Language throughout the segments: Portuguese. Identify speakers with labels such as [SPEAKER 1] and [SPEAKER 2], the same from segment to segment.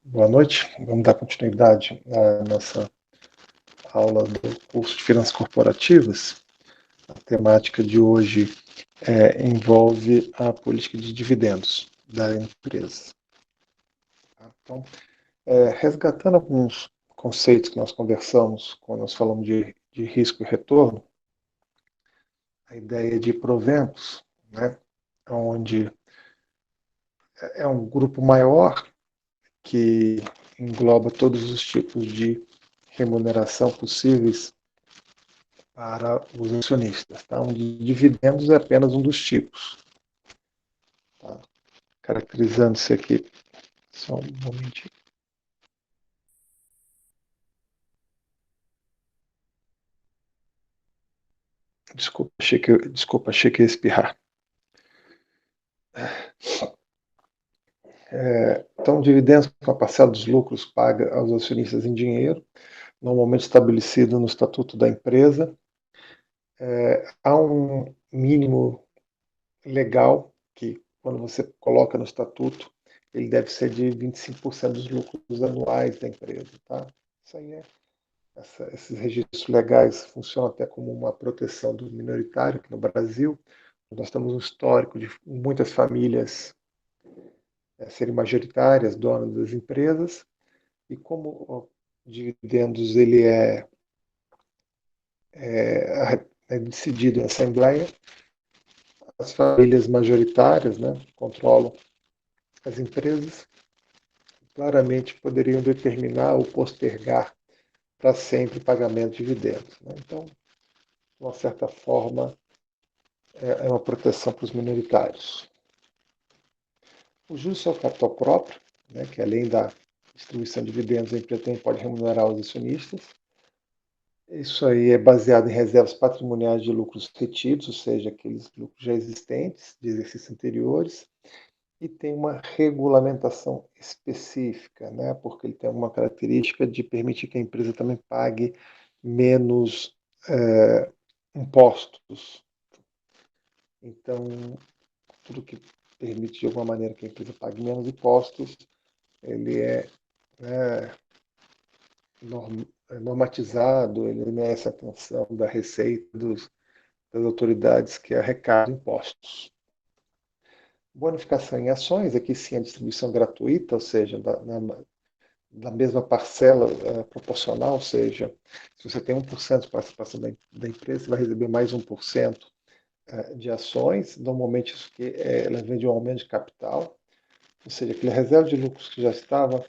[SPEAKER 1] Boa noite. Vamos dar continuidade à nossa aula do curso de Finanças Corporativas. A temática de hoje envolve a política de dividendos da empresa. Então, resgatando alguns conceitos que nós conversamos quando nós falamos de risco e retorno, a ideia de proventos, né, onde é um grupo maior que engloba todos os tipos de remuneração possíveis para os acionistas. Tá? Onde dividendos é apenas um dos tipos. Tá? Caracterizando-se aqui. Só um momentinho. Desculpa, achei que ia espirrar. Então, dividendos com a parcela dos lucros paga aos acionistas em dinheiro, normalmente estabelecido no estatuto da empresa. Há um mínimo legal que, quando você coloca no estatuto, ele deve ser de 25% dos lucros anuais da empresa. Tá? Isso aí esses registros legais funcionam até como uma proteção do minoritário aqui no Brasil. Nós temos um histórico de muitas famílias serem majoritárias, donas das empresas, e como o dividendos ele é decidido em assembleia, as famílias majoritárias, né, que controlam as empresas, claramente poderiam determinar ou postergar para sempre o pagamento de dividendos. Né? Então, de uma certa forma, é uma proteção para os minoritários. O juros ao capital próprio, né, que além da distribuição de dividendos, a empresa também pode remunerar os acionistas. Isso aí é baseado em reservas patrimoniais de lucros retidos, ou seja, aqueles lucros já existentes de exercícios anteriores, e tem uma regulamentação específica, né, porque ele tem uma característica de permitir que a empresa também pague menos impostos. Então, tudo que permite de alguma maneira que a empresa pague menos impostos, ele né, normatizado, ele merece a atenção da Receita, das autoridades que arrecadam impostos. Bonificação em ações, aqui sim a distribuição gratuita, ou seja, da mesma parcela proporcional, ou seja, se você tem 1% de participação da empresa, você vai receber mais 1% de ações. Normalmente isso aqui ela vem de um aumento de capital, ou seja, aquele reserva de lucros que já estava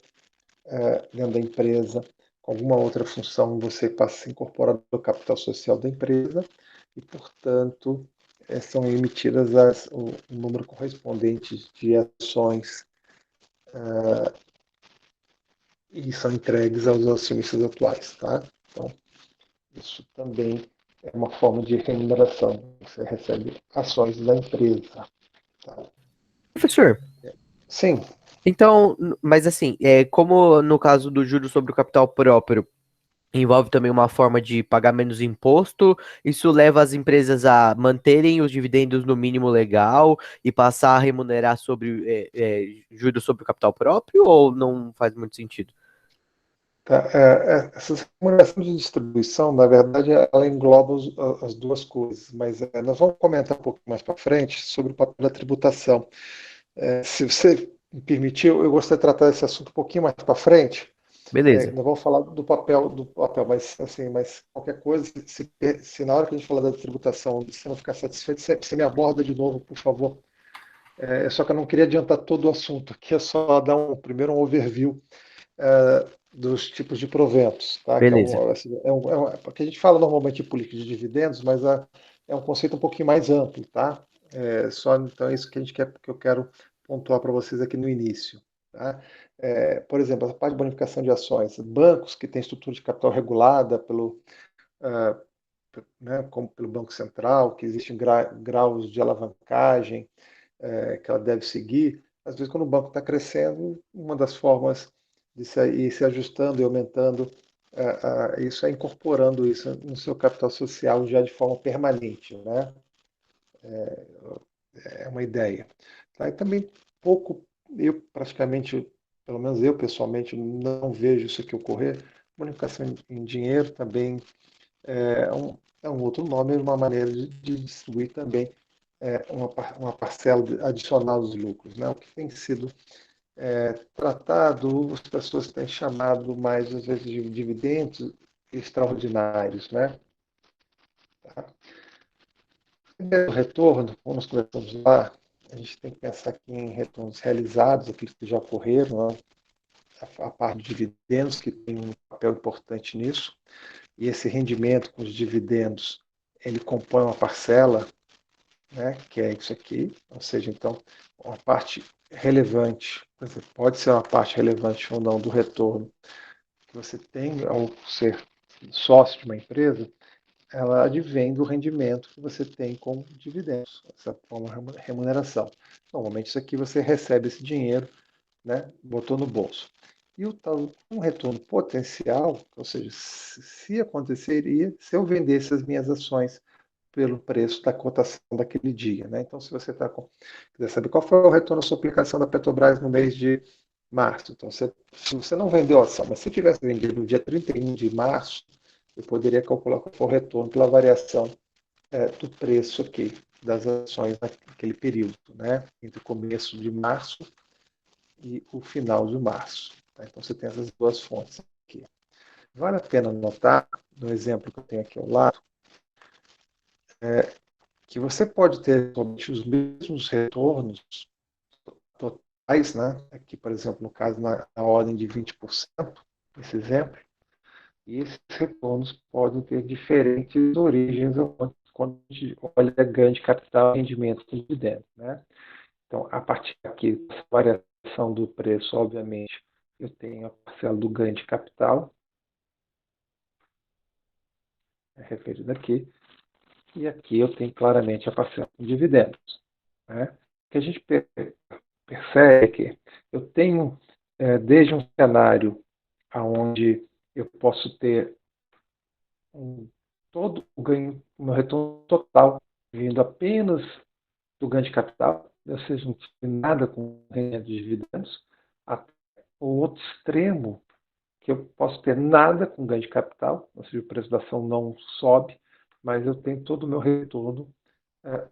[SPEAKER 1] dentro da empresa, com alguma outra função, você passa a se incorporar no capital social da empresa e, portanto, são emitidas o número correspondente de ações e são entregues aos acionistas atuais. Tá? Então, isso também é uma forma de remuneração. Você recebe ações da empresa. Tá?
[SPEAKER 2] Professor,
[SPEAKER 1] Sim,
[SPEAKER 2] então, mas assim, como no caso do juros sobre o capital próprio, envolve também uma forma de pagar menos imposto, isso leva as empresas a manterem os dividendos no mínimo legal e passar a remunerar sobre juros sobre o capital próprio, ou não faz muito sentido?
[SPEAKER 1] tá. Essa remuneração de distribuição, na verdade, ela engloba as duas coisas, mas nós vamos comentar um pouco mais para frente sobre o papel da tributação. Se você me permitir, eu gostaria de tratar esse assunto um pouquinho mais para frente.
[SPEAKER 2] Beleza.
[SPEAKER 1] Nós vamos falar do papel, mas assim, mas qualquer coisa, se na hora que a gente falar da tributação você não ficar satisfeito, você me aborda de novo, por favor. Só que eu não queria adiantar todo o assunto, aqui é só dar primeiro um overview dos tipos de proventos, tá? Que
[SPEAKER 2] Beleza.
[SPEAKER 1] assim, porque a gente fala normalmente de política de dividendos, mas é um conceito um pouquinho mais amplo, tá? Só então é isso que eu quero pontuar para vocês aqui no início, tá? Por exemplo, a parte de bonificação de ações, bancos que têm estrutura de capital regulada ah, né, como pelo Banco Central, que existem graus de alavancagem que ela deve seguir. Às vezes, quando o banco está crescendo, uma das formas de ir se ajustando e aumentando isso é incorporando isso no seu capital social já de forma permanente, né? É uma ideia. Tá? E também pouco, eu praticamente pelo menos eu pessoalmente não vejo isso aqui ocorrer. Comunicação em dinheiro também é um outro nome, uma maneira de distribuir também uma parcela adicional dos lucros, né? O que tem sido tratado, as pessoas têm chamado mais, às vezes, de dividendos extraordinários, né? Tá? O retorno, como nós conversamos lá, a gente tem que pensar aqui em retornos realizados, aqueles que já ocorreram, né? A parte de dividendos, que tem um papel importante nisso, e esse rendimento com os dividendos, ele compõe uma parcela, né, que é isso aqui, ou seja, então, uma parte relevante, pode ser uma parte relevante ou não do retorno que você tem ao ser sócio de uma empresa, ela advém do rendimento que você tem com dividendos, essa forma de remuneração. Normalmente isso aqui você recebe esse dinheiro, né, botou no bolso. E o tal um retorno potencial, ou seja, se aconteceria se eu vendesse as minhas ações pelo preço da cotação daquele dia, né? Então, se você quiser saber qual foi o retorno da sua aplicação da Petrobras no mês de março, então, se você não vendeu a ação, mas se tivesse vendido no dia 31 de março, eu poderia calcular qual foi o retorno pela variação do preço aqui das ações naquele período, né? Entre o começo de março e o final de março. Tá? Então, você tem essas duas fontes aqui. Vale a pena notar, no exemplo que eu tenho aqui ao lado, que você pode ter somente os mesmos retornos totais, né? Aqui, por exemplo, no caso, na ordem de 20%, esse exemplo, e esses retornos podem ter diferentes origens quando a gente olha ganho de capital e rendimento com dividendos, né? Então, a partir aqui, da variação do preço, obviamente, eu tenho a parcela do ganho de capital, referida aqui, e aqui eu tenho claramente a parcela de dividendos, né? O que a gente percebe que eu tenho, desde um cenário onde eu posso ter todo o ganho, o meu retorno total vindo apenas do ganho de capital, ou seja, não tive nada com renda de dividendos, até o outro extremo, que eu posso ter nada com ganho de capital, ou seja, o preço da ação não sobe, mas eu tenho todo o meu retorno é,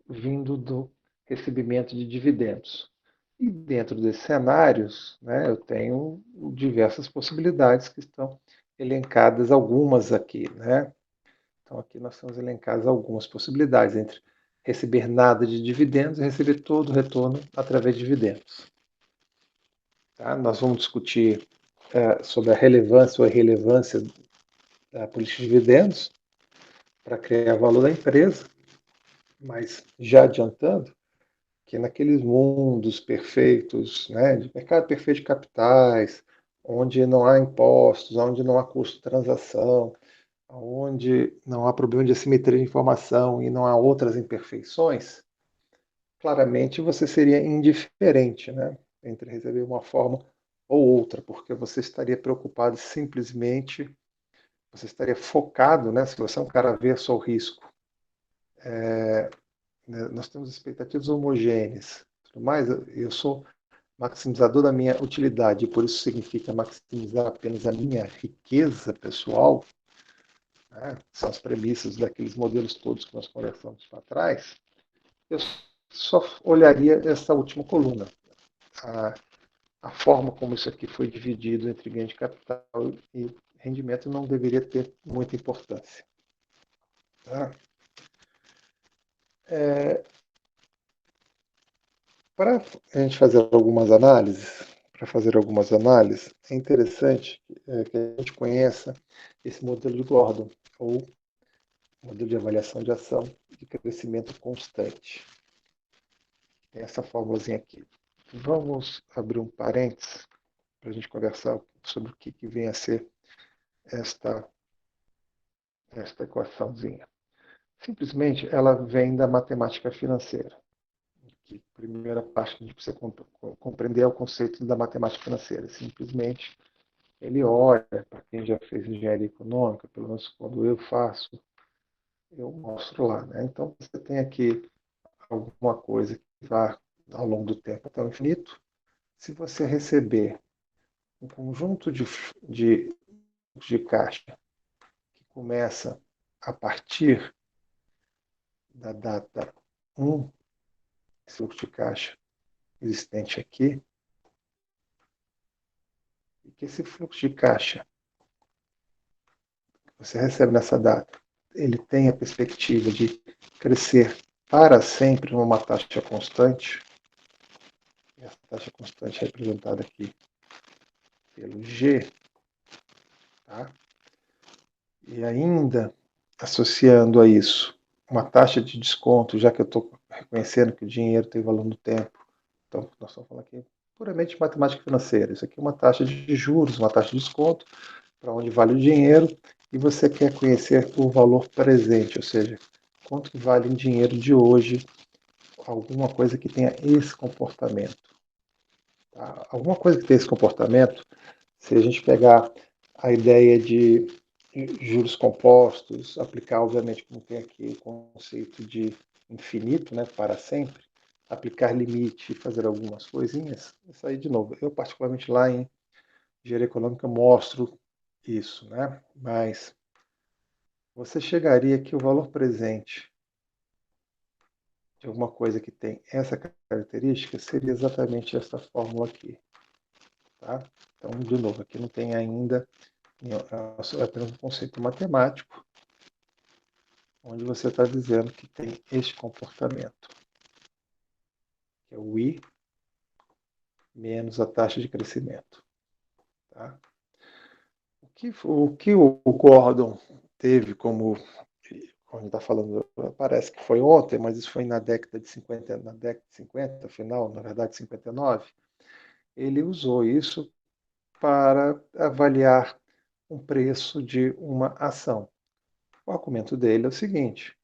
[SPEAKER 1] vindo do recebimento de dividendos. E dentro desses cenários, né, eu tenho diversas possibilidades que estão elencadas, algumas aqui. Né? Então, aqui nós temos elencadas algumas possibilidades entre receber nada de dividendos e receber todo o retorno através de dividendos. Tá? Nós vamos discutir sobre a relevância ou a irrelevância da política de dividendos para criar valor da empresa, mas já adiantando, que naqueles mundos perfeitos, né, de mercado perfeito de capitais, onde não há impostos, onde não há custo de transação, onde não há problema de assimetria de informação e não há outras imperfeições, claramente você seria indiferente, né, entre receber uma forma ou outra, porque você estaria preocupado simplesmente, você estaria focado, né, se você é um cara averso ao risco, né, nós temos expectativas homogêneas, tudo mais, eu sou maximizador da minha utilidade, e por isso significa maximizar apenas a minha riqueza pessoal, né? São as premissas daqueles modelos todos que nós conversamos para trás, eu só olharia essa última coluna. A, a forma como isso aqui foi dividido entre ganho de capital e rendimento não deveria ter muita importância. Tá? Para a gente fazer algumas análises, é interessante que a gente conheça esse modelo de Gordon, ou modelo de avaliação de ação de crescimento constante. Tem essa formulazinha aqui. Vamos abrir um parênteses para a gente conversar sobre o que vem a ser esta equaçãozinha. Simplesmente ela vem da matemática financeira. Que a primeira parte que a gente precisa compreender é o conceito da matemática financeira. Simplesmente ele olha, para quem já fez engenharia econômica, pelo menos quando eu faço, eu mostro lá. Né? Então você tem aqui alguma coisa que vai ao longo do tempo até o infinito, Se você receber um conjunto de caixa que começa a partir da data 1, esse fluxo de caixa existente aqui, e que esse fluxo de caixa que você recebe nessa data, ele tem a perspectiva de crescer para sempre numa taxa constante, essa taxa constante é representada aqui pelo G, tá? E ainda associando a isso uma taxa de desconto, já que eu estou reconhecendo que o dinheiro tem valor no tempo, então nós estamos falando aqui puramente matemática financeira, isso aqui é uma taxa de juros, uma taxa de desconto, para onde vale o dinheiro, e você quer conhecer o valor presente, ou seja, quanto que vale em dinheiro de hoje alguma coisa que tenha esse comportamento. Tá? Alguma coisa que tenha esse comportamento, se a gente pegar a ideia de juros compostos, aplicar, obviamente, como tem aqui o conceito de infinito, né, para sempre, aplicar limite e fazer algumas coisinhas, isso aí, de novo, eu particularmente lá em engenharia econômica mostro isso, né? Mas você chegaria que o valor presente de alguma coisa que tem essa característica seria exatamente essa fórmula aqui, tá? Então, de novo, aqui não tem ainda, é apenas um conceito matemático, onde você está dizendo que tem este comportamento, que é o I menos a taxa de crescimento. Tá? O que o Gordon teve como, quando está falando, parece que foi ontem, mas isso foi na década de 50, final, na verdade 59, ele usou isso para avaliar um preço de uma ação. O argumento dele é o seguinte: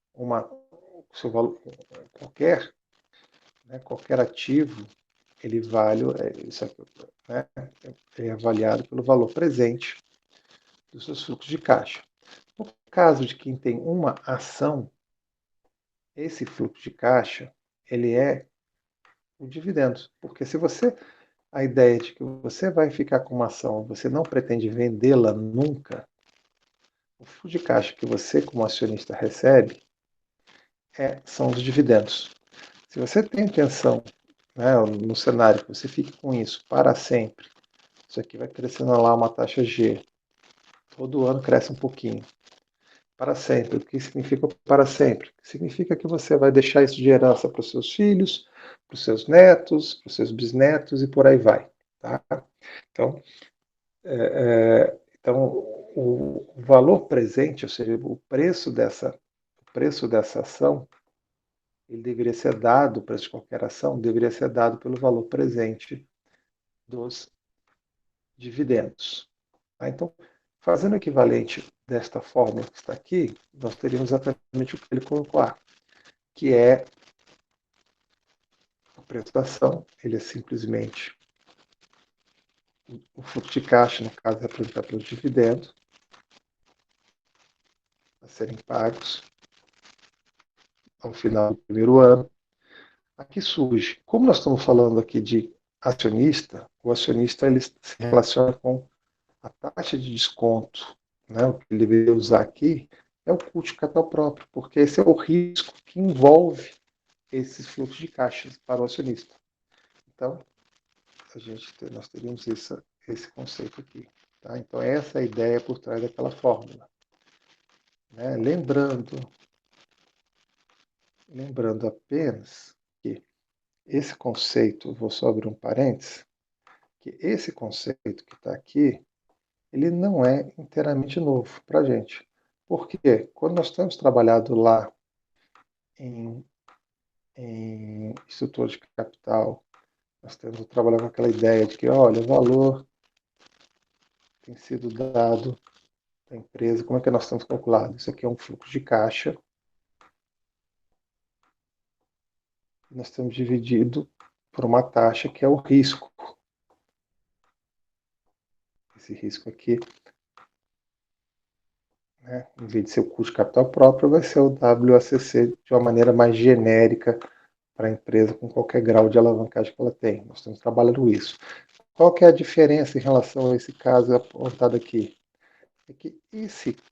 [SPEAKER 1] seu valor, qualquer, né, qualquer ativo, ele vale, isso aqui, né, é avaliado pelo valor presente dos seus fluxos de caixa. No caso de quem tem uma ação, esse fluxo de caixa, ele é o dividendo. Porque se você, a ideia de que você vai ficar com uma ação, você não pretende vendê-la nunca, o fluxo de caixa que você, como acionista, recebe são os dividendos. Se você tem intenção, né, no cenário, que você fique com isso para sempre, isso aqui vai crescendo lá uma taxa G, todo ano cresce um pouquinho. Para sempre. O que significa para sempre? Significa que você vai deixar isso de herança para os seus filhos, para os seus netos, para os seus bisnetos e por aí vai. Tá? Então, então, o valor presente, ou seja, o preço dessa ação, ele deveria ser dado, o preço de qualquer ação, deveria ser dado pelo valor presente dos dividendos. Tá? Então, fazendo o equivalente desta fórmula que está aqui, nós teríamos exatamente o que ele colocou lá, que é o preço da ação, ele é simplesmente o fluxo de caixa, no caso, representado pelos dividendos a serem pagos ao final do primeiro ano. Aqui surge, como nós estamos falando aqui de acionista, o acionista ele se relaciona com a taxa de desconto, né? O que ele deveria usar aqui é o custo de capital próprio, porque esse é o risco que envolve esses fluxos de caixa para o acionista. Então, nós teríamos esse conceito aqui. Tá? Então, essa é a ideia por trás daquela fórmula. Né? Lembrando apenas que esse conceito, vou só abrir um parênteses, que esse conceito que está aqui, ele não é inteiramente novo para a gente. Porque quando nós temos trabalhado lá em estrutura de capital, nós temos trabalhado com aquela ideia de que, olha, o valor tem sido dado da empresa, como é que nós estamos calculando? Isso aqui é um fluxo de caixa, nós temos dividido por uma taxa que é o risco. Esse risco aqui, né, em vez de ser o custo de capital próprio, vai ser o WACC de uma maneira mais genérica para a empresa com qualquer grau de alavancagem que ela tem. Nós estamos trabalhando isso. Qual que é a diferença em relação a esse caso apontado aqui? É que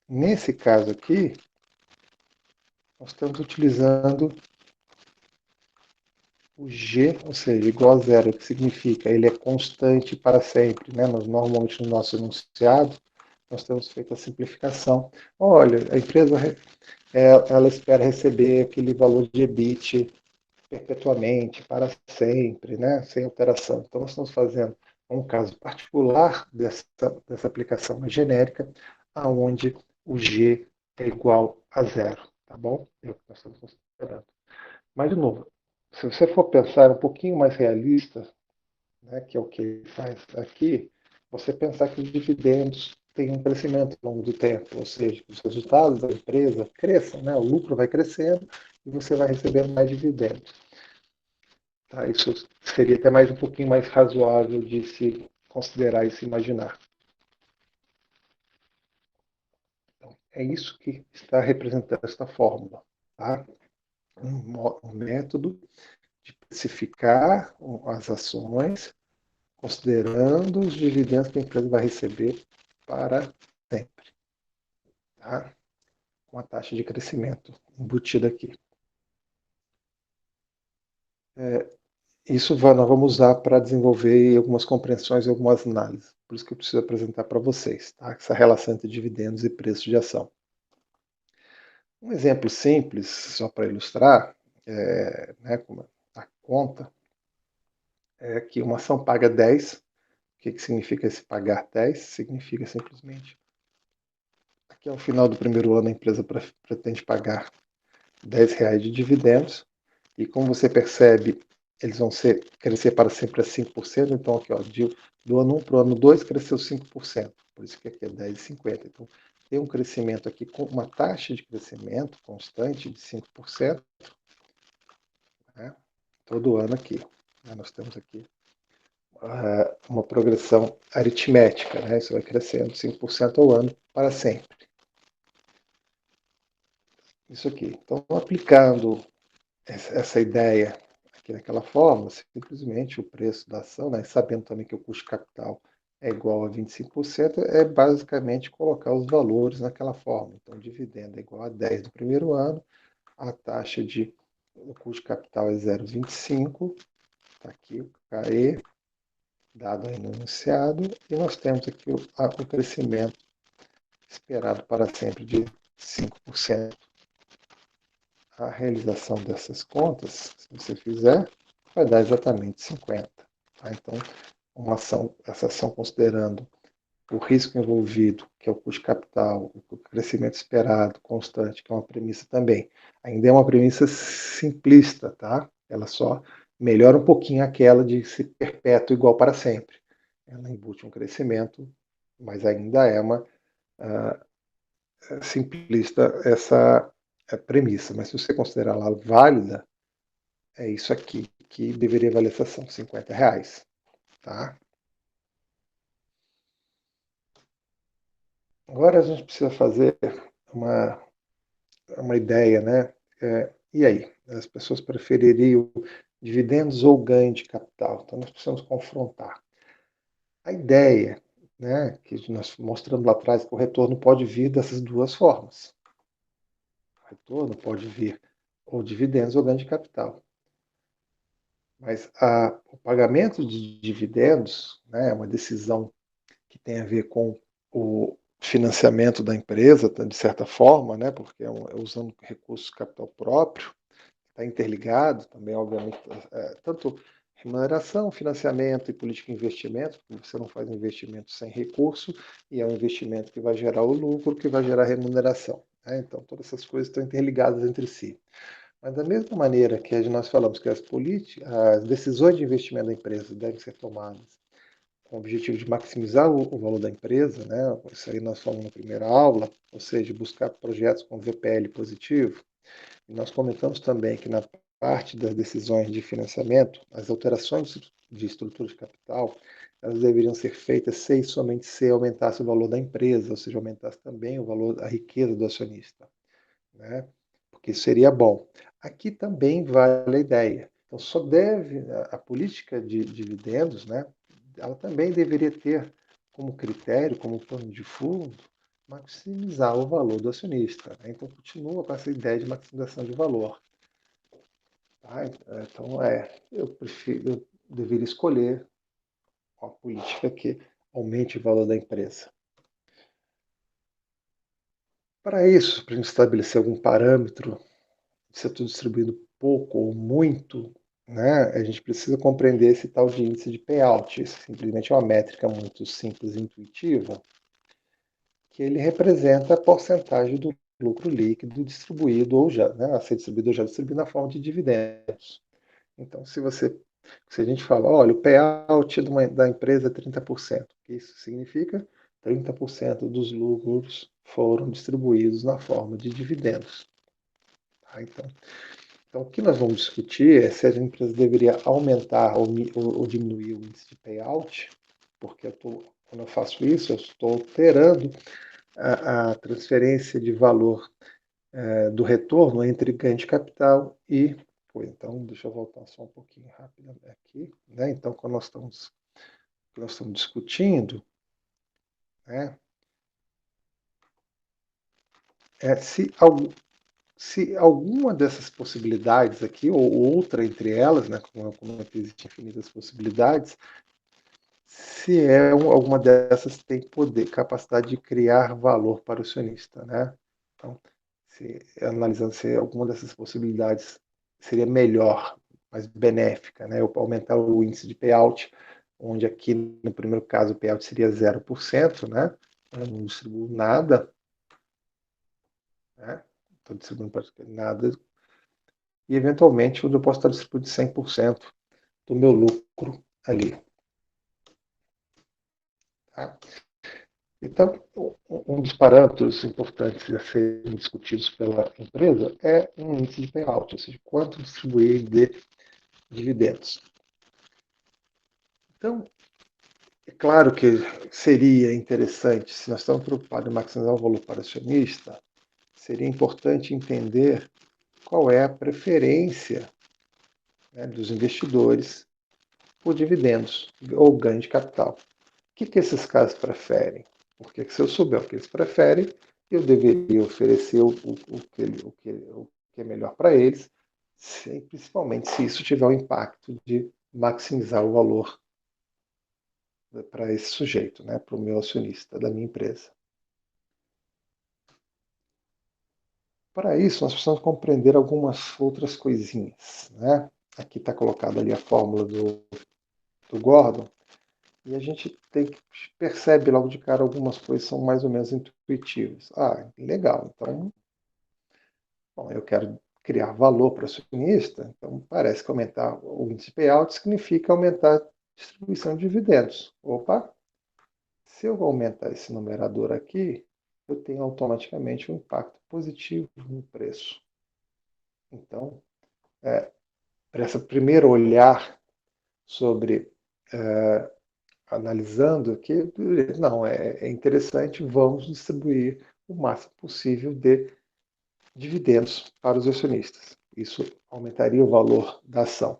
[SPEAKER 1] nesse caso aqui, nós estamos utilizando o G, ou seja, igual a zero, o que significa ele é constante para sempre. Né? Normalmente no nosso enunciado, nós temos feito a simplificação. Olha, a empresa ela espera receber aquele valor de EBIT perpetuamente, para sempre, né? Sem alteração. Então, nós estamos fazendo um caso particular dessa aplicação mais genérica, aonde o G é igual a zero, tá bom? É o que nós estamos considerando. Mas, de novo, se você for pensar um pouquinho mais realista, né, que é o que ele faz aqui, você pensar que os dividendos têm um crescimento ao longo do tempo, ou seja, que os resultados da empresa cresçam, né, o lucro vai crescendo e você vai recebendo mais dividendos. Tá, isso seria até mais um pouquinho mais razoável de se considerar e se imaginar. Então, é isso que está representando esta fórmula. Tá? Um método de precificar as ações considerando os dividendos que a empresa vai receber para sempre, tá? Com a taxa de crescimento embutida aqui. Isso nós vamos usar para desenvolver algumas compreensões e algumas análises. Por isso que eu preciso apresentar para vocês, tá? Essa relação entre dividendos e preço de ação. Um exemplo simples, só para ilustrar, né, como a conta, é que uma ação paga 10. O que significa esse pagar 10? Significa simplesmente que ao final do primeiro ano a empresa pretende pagar R$ 10 de dividendos, e como você percebe, eles vão crescer para sempre a 5%, então aqui, ó, do ano 1 para o ano 2 cresceu 5%, por isso que aqui é 10,50. Então, tem um crescimento aqui com uma taxa de crescimento constante de 5%, né, todo ano aqui. Nós temos aqui uma progressão aritmética, né, isso vai crescendo 5% ao ano para sempre. Isso aqui. Então, aplicando essa ideia aqui naquela forma, simplesmente o preço da ação, né, sabendo também que o custo de capital é igual a 25%, é basicamente colocar os valores naquela forma. Então, o dividendo é igual a 10 do primeiro ano, a taxa de o custo de capital é 0,25, está aqui o KE, dado aí no enunciado, e nós temos aqui o crescimento esperado para sempre de 5%. A realização dessas contas, se você fizer, vai dar exatamente 50. Tá? Então, essa ação considerando o risco envolvido, que é o custo de capital, o crescimento esperado, constante, que é uma premissa também. Ainda é uma premissa simplista, tá? Ela só melhora um pouquinho aquela de se perpétuo igual para sempre. Ela embute um crescimento, mas ainda é uma simplista essa premissa. Mas se você considerá-la válida, é isso aqui que deveria valer essa ação, R$ 50. Tá? Agora a gente precisa fazer uma, uma ideia, né? E aí? As pessoas prefeririam dividendos ou ganho de capital? Então nós precisamos confrontar. A ideia, né, que nós mostramos lá atrás, que o retorno pode vir dessas duas formas. O retorno pode vir ou dividendos ou ganho de capital. Mas o pagamento de dividendos, né, é uma decisão que tem a ver com o financiamento da empresa, de certa forma, né, porque é usando recursos de capital próprio, está interligado também, obviamente, tanto remuneração, financiamento e política de investimento, porque você não faz investimento sem recurso, e é um investimento que vai gerar o lucro, que vai gerar remuneração. Né? Então, todas essas coisas estão interligadas entre si. Mas da mesma maneira que nós falamos que as decisões de investimento da empresa devem ser tomadas com o objetivo de maximizar o valor da empresa, né? Isso aí nós falamos na primeira aula, ou seja, buscar projetos com VPL positivo. E nós comentamos também que na parte das decisões de financiamento, as alterações de estrutura de capital, elas deveriam ser feitas se e somente se aumentasse o valor da empresa, ou seja, aumentasse também o valor, a riqueza do acionista, né? porque isso seria bom. Aqui também vale a ideia. Então, só deve, a política de dividendos, né, ela também deveria ter como critério, como plano de fundo, maximizar o valor do acionista, né? Então, continua com essa ideia de maximização de valor. Tá? Então, eu deveria escolher uma política que aumente o valor da empresa. Para isso, para a gente estabelecer algum parâmetro, se eu estou distribuindo pouco ou muito, né, a gente precisa compreender esse tal de índice de payout. Isso simplesmente é uma métrica muito simples e intuitiva, que ele representa a porcentagem do lucro líquido distribuído ou já, né, a ser distribuído ou já distribuído na forma de dividendos. Então, se a gente fala, olha, o payout da empresa é 30%, o que isso significa? 30% dos lucros foram distribuídos na forma de dividendos. Tá? Então, o que nós vamos discutir é se a empresa deveria aumentar ou diminuir o índice de payout, porque quando eu faço isso, eu estou alterando a transferência de valor do retorno entre ganho de capital e. Então, deixa eu voltar só um pouquinho rápido aqui. Né? Então, quando nós estamos discutindo, né, se alguma dessas possibilidades aqui, ou outra entre elas, né, como existem infinitas possibilidades, se alguma dessas tem poder, capacidade de criar valor para o acionista, né? Então, analisando se alguma dessas possibilidades seria melhor, mais benéfica, né? Eu aumentar o índice de payout, onde aqui no primeiro caso o payout seria 0%, né? Eu não distribuo nada, né? Estou distribuindo praticamente nada, e eventualmente onde eu posso estar distribuindo 100% do meu lucro ali. Tá? Então, um dos parâmetros importantes a serem discutidos pela empresa é um índice de payout, ou seja, quanto distribuir de dividendos. Então, é claro que seria interessante, se nós estamos preocupados em maximizar o valor para o acionista, seria importante entender qual é a preferência, né, dos investidores por dividendos ou ganho de capital. O que esses caras preferem? Porque se eu souber o que eles preferem, eu deveria oferecer o que é melhor para eles, principalmente se isso tiver o impacto de maximizar o valor para esse sujeito, né, para o meu acionista da minha empresa. Para isso, nós precisamos compreender algumas outras coisinhas. Né? Aqui está colocada ali a fórmula do Gordon, e a gente percebe logo de cara algumas coisas são mais ou menos intuitivas. Ah, legal, então, bom, eu quero criar valor para o acionista, então parece que aumentar o índice payout significa aumentar a distribuição de dividendos. Opa, se eu aumentar esse numerador aqui, eu tenho automaticamente um impacto positivo no preço. Então, para esse primeiro olhar sobre analisando aqui, não, é interessante, vamos distribuir o máximo possível de dividendos para os acionistas. Isso aumentaria o valor da ação.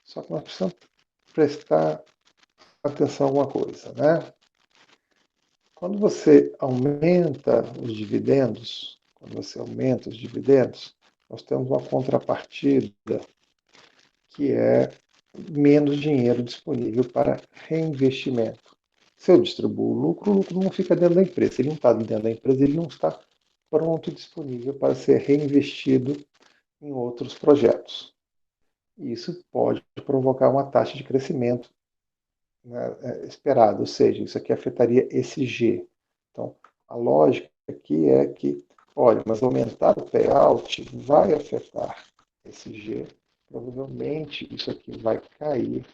[SPEAKER 1] Só que nós precisamos prestar atenção a alguma coisa, né? Quando você aumenta os dividendos, nós temos uma contrapartida que é menos dinheiro disponível para reinvestimento. Se eu distribuo o lucro não fica dentro da empresa. Se ele não está dentro da empresa, ele não está pronto e disponível para ser reinvestido em outros projetos. E isso pode provocar uma taxa de crescimento, né, esperada, ou seja, isso aqui afetaria esse G. Então, a lógica aqui é que, olha, mas aumentar o payout vai afetar esse G, provavelmente isso aqui vai cair,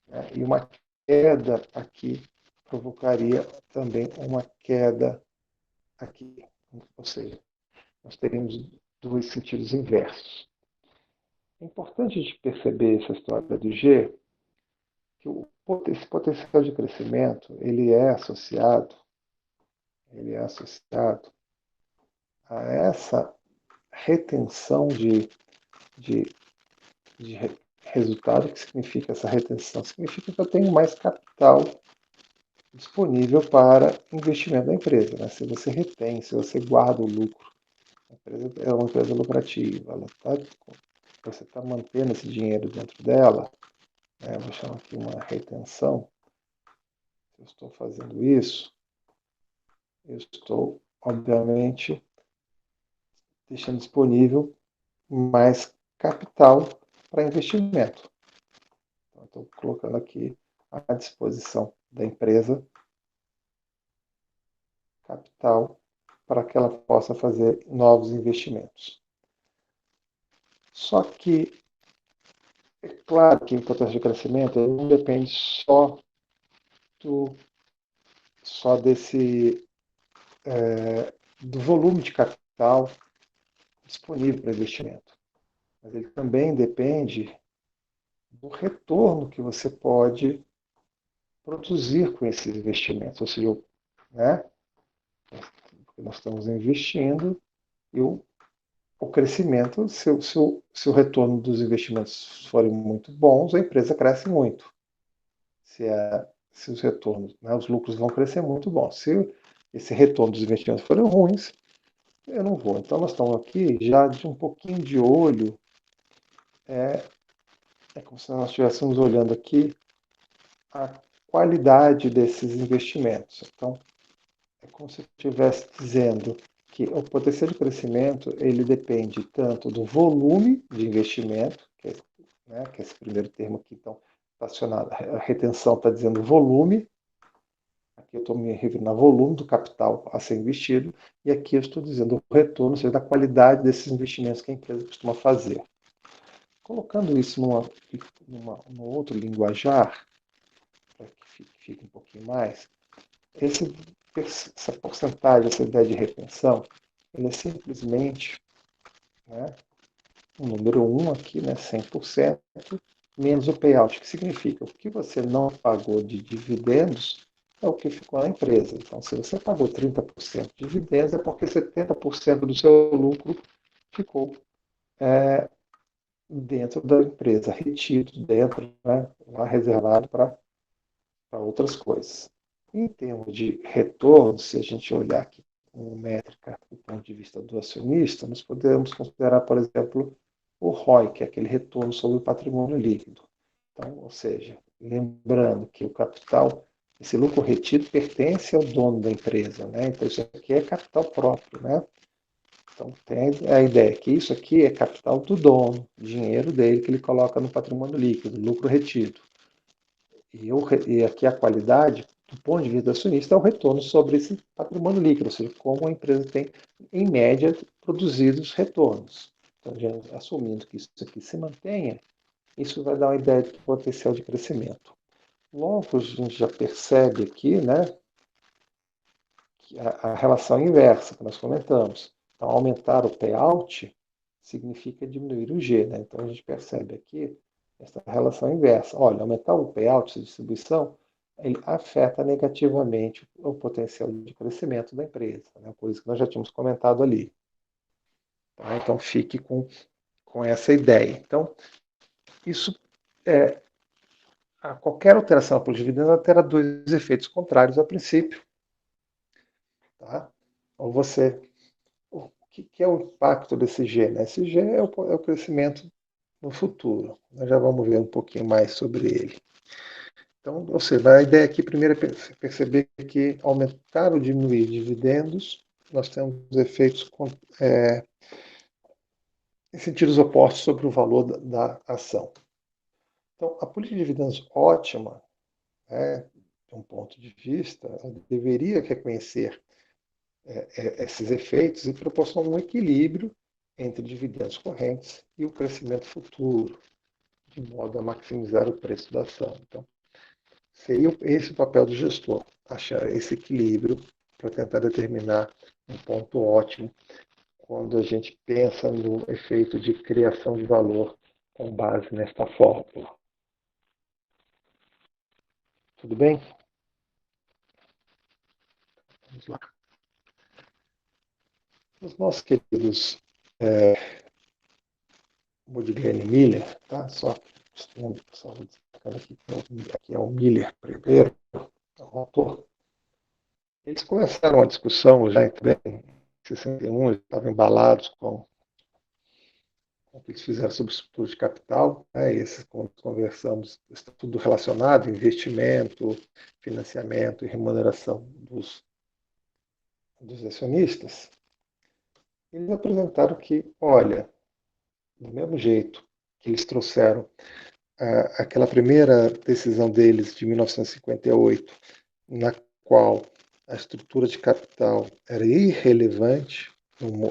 [SPEAKER 1] né, e uma queda aqui provocaria também uma queda aqui. Ou seja, nós teríamos dois sentidos inversos. É importante a gente perceber essa história do G, que esse potencial de crescimento ele é associado a essa retenção de resultado. O que significa essa retenção? Significa que eu tenho mais capital disponível para investimento da empresa. Né? Se você retém, se você guarda o lucro, a empresa é uma empresa lucrativa, você está mantendo esse dinheiro dentro dela, né? Eu vou chamar aqui uma retenção. Se eu estou fazendo isso, eu estou, obviamente, deixando disponível mais capital para investimento. Então, estou colocando aqui à disposição da empresa capital para que ela possa fazer novos investimentos. Só que é claro que a importância de crescimento não depende do, só do volume de capital disponível para investimento, mas ele também depende do retorno que você pode produzir com esses investimentos. Ou seja, né, nós estamos investindo e o crescimento, se o retorno dos investimentos forem muito bons, a empresa cresce muito. Se os retornos, né, os lucros vão crescer muito bom. Se esse retorno dos investimentos forem ruins, eu não vou. Então, nós estamos aqui já de um pouquinho de olho. É como se nós estivéssemos olhando aqui a qualidade desses investimentos. Então, é como se eu estivesse dizendo que o potencial de crescimento ele depende tanto do volume de investimento, que é esse primeiro termo aqui, então, relacionado. A retenção está dizendo volume, aqui eu estou me referindo a volume do capital a ser investido, e aqui eu estou dizendo o retorno, ou seja, da qualidade desses investimentos que a empresa costuma fazer. Colocando isso num outro linguajar, para que fique um pouquinho mais, essa porcentagem, essa ideia de retenção, ele é simplesmente, né, o número 1 aqui, né, 100%, menos o payout, que significa o que você não pagou de dividendos é o que ficou na empresa. Então, se você pagou 30% de dividendos, é porque 70% do seu lucro ficou dentro da empresa, retido dentro, né, lá reservado para outras coisas. Em termos de retorno, se a gente olhar aqui como métrica do ponto de vista do acionista, nós podemos considerar, por exemplo, o ROI, que é aquele retorno sobre o patrimônio líquido. Então, ou seja, lembrando que o capital, esse lucro retido pertence ao dono da empresa, né? Então, isso aqui é capital próprio, né? Então, tem a ideia que isso aqui é capital do dono, dinheiro dele que ele coloca no patrimônio líquido, lucro retido. E aqui a qualidade, do ponto de vista do acionista, é o retorno sobre esse patrimônio líquido, ou seja, como a empresa tem, em média, produzido os retornos. Então, já assumindo que isso aqui se mantenha, isso vai dar uma ideia de potencial de crescimento. Logo, a gente já percebe aqui, né, que a relação inversa que nós comentamos. Então, aumentar o payout significa diminuir o G. Né? Então, a gente percebe aqui essa relação inversa. Olha, aumentar o payout, a distribuição, ele afeta negativamente o potencial de crescimento da empresa, né? Coisa que nós já tínhamos comentado ali. Tá? Então, fique com essa ideia. Então, isso qualquer alteração por dividendo terá dois efeitos contrários a princípio. Tá? Ou o que é o impacto desse G? Né? Esse G é o crescimento no futuro. Nós já vamos ver um pouquinho mais sobre ele. Então, ou seja, a ideia aqui primeiro é perceber que aumentar ou diminuir dividendos, nós temos efeitos em sentidos opostos sobre o valor da ação. Então, a política de dividendos ótima, né, de um ponto de vista, deveria reconhecer esses efeitos e proporcionar um equilíbrio entre dividendos correntes e o crescimento futuro, de modo a maximizar o preço da ação. Então, seria esse o papel do gestor, achar esse equilíbrio para tentar determinar um ponto ótimo quando a gente pensa no efeito de criação de valor com base nesta fórmula. Tudo bem? Vamos lá. Os nossos queridos Modigliani e Miller, tá? Só vou destacar aqui é o Miller primeiro, o autor. Eles começaram a discussão já em 61, eles estavam embalados com o que eles fizeram sobre estrutura de capital, né? Esses, como conversamos, está tudo relacionado, investimento, financiamento e remuneração dos acionistas. Eles apresentaram que, olha, do mesmo jeito que eles trouxeram aquela primeira decisão deles de 1958, na qual a estrutura de capital era irrelevante,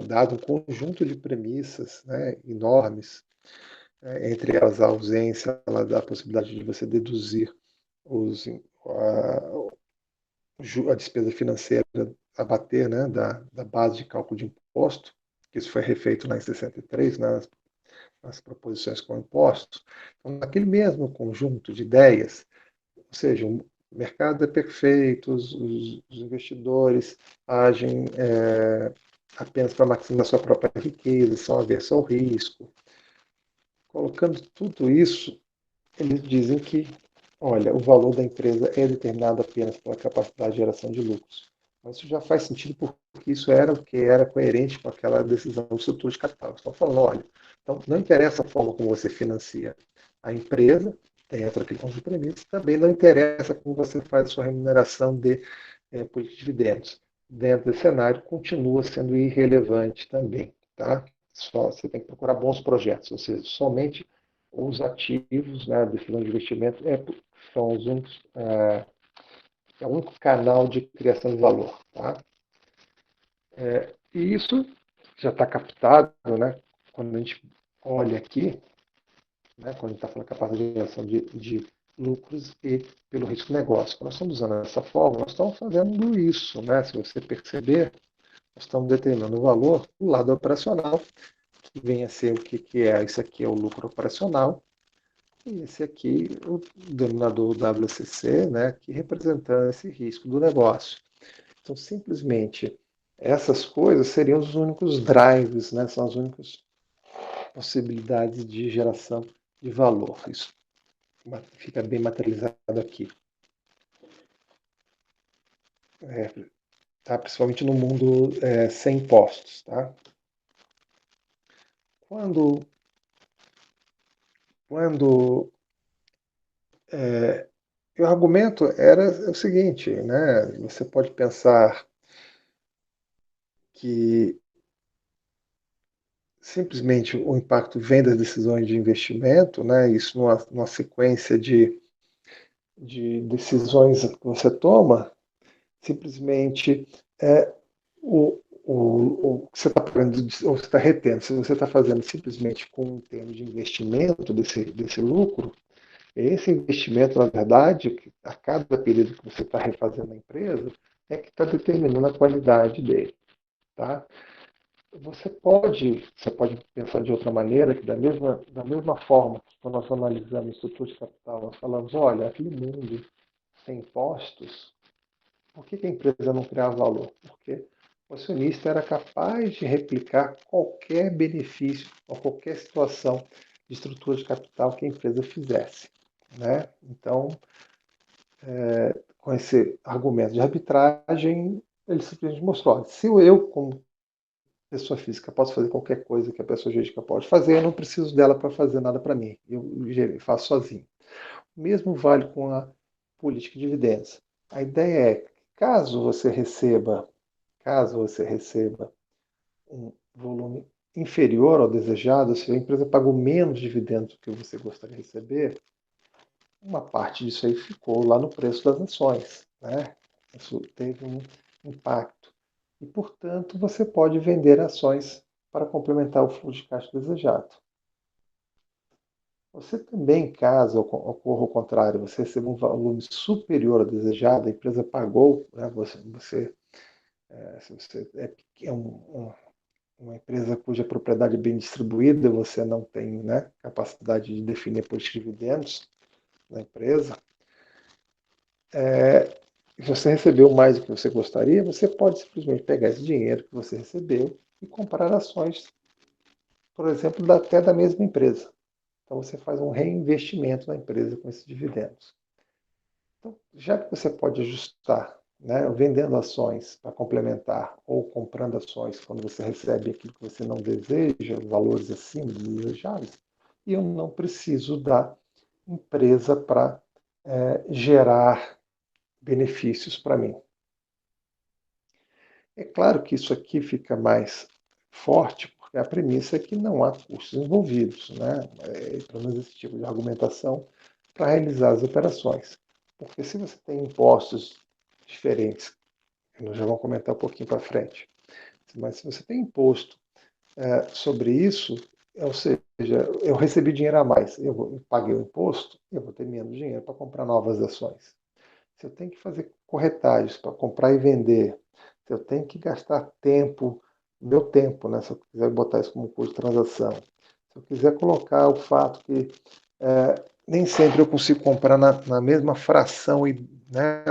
[SPEAKER 1] dado um conjunto de premissas, né, enormes, entre elas a ausência da possibilidade de você deduzir os, a despesa financeira a bater, né, da base de cálculo de imposto, que isso foi refeito lá em 63, nas proposições com impostos. Então, naquele mesmo conjunto de ideias, ou seja, o mercado é perfeito, os investidores agem apenas para maximizar sua própria riqueza, são aversos ao risco. Colocando tudo isso, eles dizem que, olha, o valor da empresa é determinado apenas pela capacidade de geração de lucros. Mas isso já faz sentido porque isso era o que era coerente com aquela decisão do estrutura de capital. Estão falando, olha, então não interessa a forma como você financia a empresa, dentro daquele conjunto de premissas, também não interessa como você faz a sua remuneração de política de dividendos. Dentro desse cenário, continua sendo irrelevante também. Tá? Só, você tem que procurar bons projetos, ou seja, somente os ativos, né, decisão de investimento, são os únicos, é o único canal de criação de valor. Tá? E isso já está captado, né, quando a gente olha aqui, né, quando a gente está falando da capacidade de geração de lucros e pelo risco de negócio. Quando nós estamos usando essa fórmula, nós estamos fazendo isso. Né? Se você perceber, nós estamos determinando o valor do lado operacional, que vem a ser o que é. Isso aqui é o lucro operacional, e esse aqui, o denominador WCC, né, que representando esse risco do negócio. Então, simplesmente, essas coisas seriam os únicos drives, né, são as únicas possibilidades de geração de valor. Isso fica bem materializado aqui. Tá? Principalmente no mundo sem impostos. Tá? Quando o argumento era o seguinte, né? Você pode pensar que simplesmente o impacto vem das decisões de investimento, né? Isso numa sequência de decisões que você toma, simplesmente o que você está pagando ou você está retendo. Se você está fazendo simplesmente com um termo de investimento desse lucro, esse investimento, na verdade, a cada período que você está refazendo a empresa, é que está determinando a qualidade dele. Tá? Você pode pensar de outra maneira, que da mesma forma que quando nós analisamos estrutura de capital, nós falamos, olha, aquele mundo sem impostos, por que a empresa não criava valor? Porque o acionista era capaz de replicar qualquer benefício ou qualquer situação de estrutura de capital que a empresa fizesse. Né? Então, com esse argumento de arbitragem, ele simplesmente mostrou, se eu, como pessoa física, posso fazer qualquer coisa que a pessoa jurídica pode fazer, eu não preciso dela para fazer nada para mim, eu faço sozinho. O mesmo vale com a política de dividendos. A ideia é, caso você receba um volume inferior ao desejado, se a empresa pagou menos dividendos do que você gostaria de receber, uma parte disso aí ficou lá no preço das ações. Né? Isso teve um impacto. E, portanto, você pode vender ações para complementar o fluxo de caixa desejado. Você também, caso ocorra o contrário, você receba um volume superior ao desejado, a empresa pagou, né, se você é uma empresa cuja propriedade é bem distribuída, você não tem, né, capacidade de definir a política de dividendos na empresa, se você recebeu mais do que você gostaria, você pode simplesmente pegar esse dinheiro que você recebeu e comprar ações, por exemplo, até da mesma empresa. Então você faz um reinvestimento na empresa com esses dividendos. Então, já que você pode ajustar, né, vendendo ações para complementar ou comprando ações quando você recebe aquilo que você não deseja, valores acima dos desejáveis, e eu não preciso da empresa para gerar benefícios para mim. É claro que isso aqui fica mais forte, porque a premissa é que não há custos envolvidos, né? Pelo menos esse tipo de argumentação para realizar as operações. Porque se você tem impostos diferentes, que nós já vamos comentar um pouquinho para frente, mas se você tem imposto sobre isso, ou seja, eu recebi dinheiro a mais, eu paguei o imposto, eu vou ter menos dinheiro para comprar novas ações. Se eu tenho que fazer corretagens para comprar e vender, se eu tenho que gastar tempo, meu tempo, né, se eu quiser botar isso como custo de transação, se eu quiser colocar o fato que nem sempre eu consigo comprar na mesma fração e né,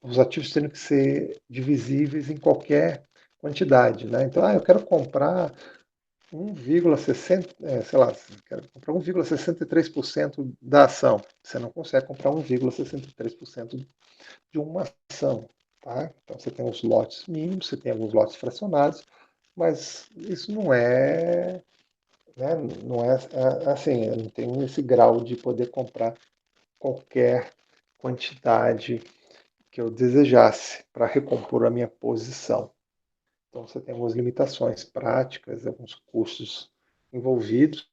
[SPEAKER 1] os ativos tendo que ser divisíveis em qualquer quantidade. Né? Então, eu quero comprar 1,60, sei lá, quero comprar 1,63% da ação. Você não consegue comprar 1,63% de uma ação. Tá? Então você tem os lotes mínimos, você tem alguns lotes fracionados, mas isso não é, né, não é assim, eu não tenho esse grau de poder comprar qualquer quantidade que eu desejasse para recompor a minha posição. Então você tem algumas limitações práticas, alguns custos envolvidos,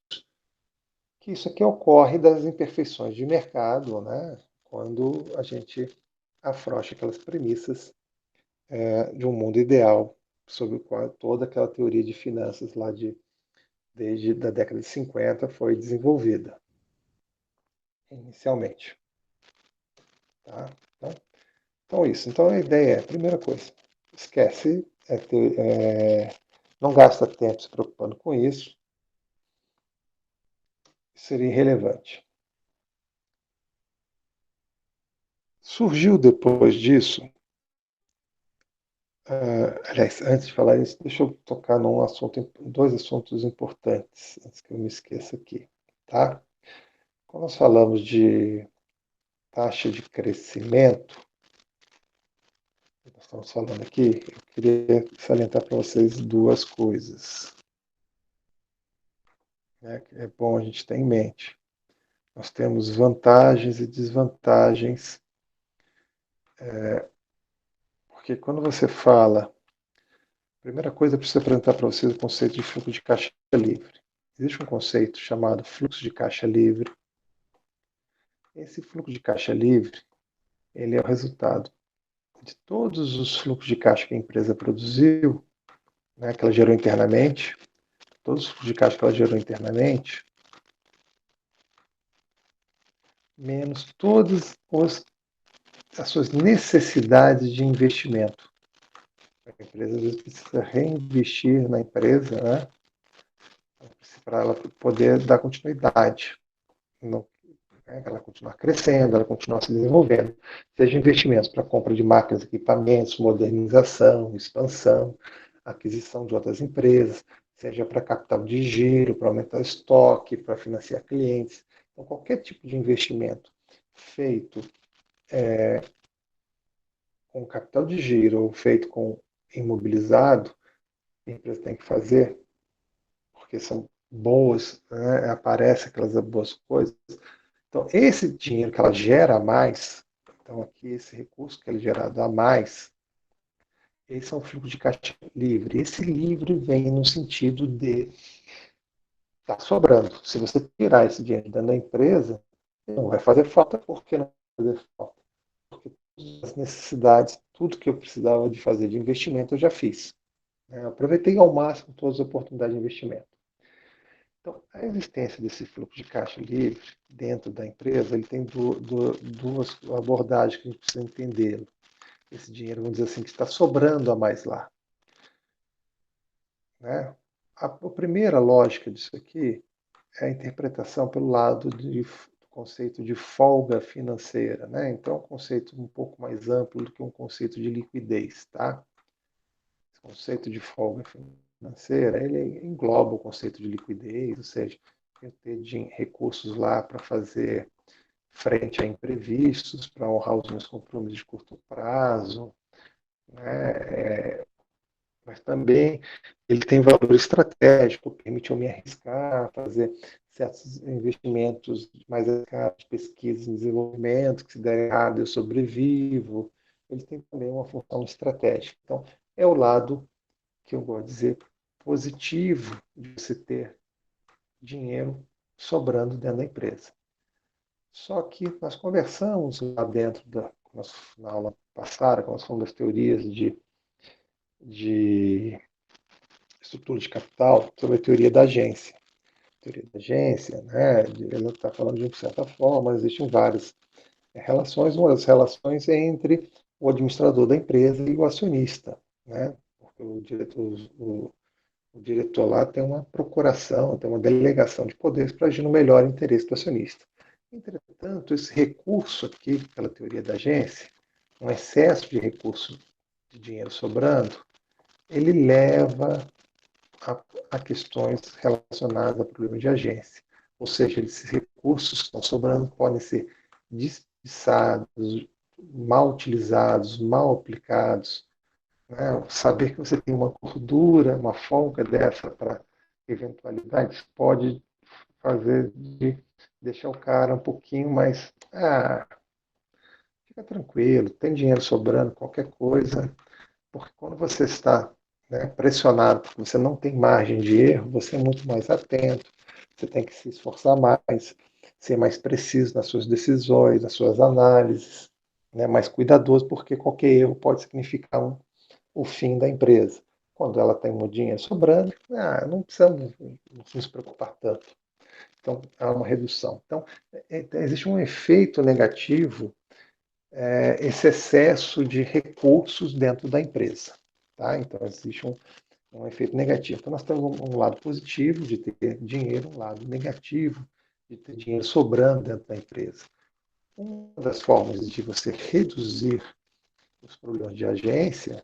[SPEAKER 1] que isso aqui ocorre das imperfeições de mercado, né? Quando a gente afrouxa aquelas premissas de um mundo ideal, sobre o qual toda aquela teoria de finanças desde a década de 50 foi desenvolvida, inicialmente. Tá? Então, isso. Então, a ideia é, primeira coisa, esquece, não gasta tempo se preocupando com isso, seria irrelevante. Surgiu depois disso, aliás, antes de falar isso, deixa eu tocar dois assuntos importantes, antes que eu me esqueça aqui. Tá? Quando nós falamos de taxa de crescimento, nós estamos falando aqui, eu queria salientar para vocês duas coisas, né, que é bom a gente ter em mente. Nós temos vantagens e desvantagens, porque quando você fala, a primeira coisa, eu preciso apresentar para vocês o conceito de fluxo de caixa livre. Existe um conceito chamado fluxo de caixa livre. Esse fluxo de caixa livre, ele é o resultado de todos os fluxos de caixa que a empresa produziu, né, que ela gerou internamente, todos os fluxos de caixa que ela gerou internamente, menos todas as suas necessidades de investimento. A empresa às vezes precisa reinvestir na empresa, né, para ela poder dar continuidade, não, né, ela continuar crescendo, ela continuar se desenvolvendo. Seja investimentos para compra de máquinas, equipamentos, modernização, expansão, aquisição de outras empresas, seja para capital de giro, para aumentar o estoque, para financiar clientes. Então, qualquer tipo de investimento feito com capital de giro ou feito com imobilizado, a empresa tem que fazer, porque são boas, né, aparecem aquelas boas coisas. Então, esse dinheiro que ela gera a mais, então aqui esse recurso que é gerado a mais, esse é um fluxo de caixa livre. Esse livre vem no sentido de está sobrando. Se você tirar esse dinheiro dentro da empresa, não vai fazer falta. Por que não vai fazer falta? Porque todas as necessidades, tudo que eu precisava de fazer de investimento, eu já fiz. Eu aproveitei ao máximo todas as oportunidades de investimento. Então, a existência desse fluxo de caixa livre dentro da empresa, ele tem duas abordagens que a gente precisa entender. Esse dinheiro, vamos dizer assim, que está sobrando a mais lá. Né? A primeira lógica disso aqui é a interpretação pelo lado do conceito de folga financeira. Né? Então, é um conceito um pouco mais amplo do que um conceito de liquidez. Tá? conceito de folga financeira, ele engloba o conceito de liquidez, ou seja, ter recursos lá para fazer frente a imprevistos, para honrar os meus compromissos de curto prazo, né? Mas também ele tem valor estratégico, permite eu me arriscar, fazer certos investimentos mais arriscados, pesquisa e desenvolvimento, que se der errado eu sobrevivo. Ele tem também uma função estratégica. Então, é o lado que eu gosto de dizer positivo de você ter dinheiro sobrando dentro da empresa. Só que nós conversamos lá dentro na aula passada, quando nós falamos das teorias de estrutura de capital, sobre a teoria da agência. A teoria da agência, né, ela está falando de uma certa forma, mas existem várias relações. Uma das relações é entre o administrador da empresa e o acionista, né? Porque o diretor lá tem uma procuração, tem uma delegação de poderes para agir no melhor interesse do acionista. Entretanto, esse recurso aqui, pela teoria da agência, um excesso de recurso de dinheiro sobrando, ele leva a questões relacionadas a problemas de agência. Ou seja, esses recursos que estão sobrando podem ser desperdiçados, mal utilizados, mal aplicados. Né? Saber que você tem uma gordura, uma folga dessa para eventualidades pode fazer de deixar o cara um pouquinho mais. Fica tranquilo, tem dinheiro sobrando, qualquer coisa, porque quando você está, né, pressionado, porque você não tem margem de erro, você é muito mais atento, você tem que se esforçar mais, ser mais preciso nas suas decisões, nas suas análises, né, mais cuidadoso, porque qualquer erro pode significar o fim da empresa. Quando ela tem um dinheiro sobrando, não precisamos nos preocupar tanto. Então, há uma redução. Então, existe um efeito negativo, esse excesso de recursos dentro da empresa. Tá? Então, existe um efeito negativo. Então, nós temos um lado positivo de ter dinheiro, um lado negativo de ter dinheiro sobrando dentro da empresa. Uma das formas de você reduzir os problemas de agência,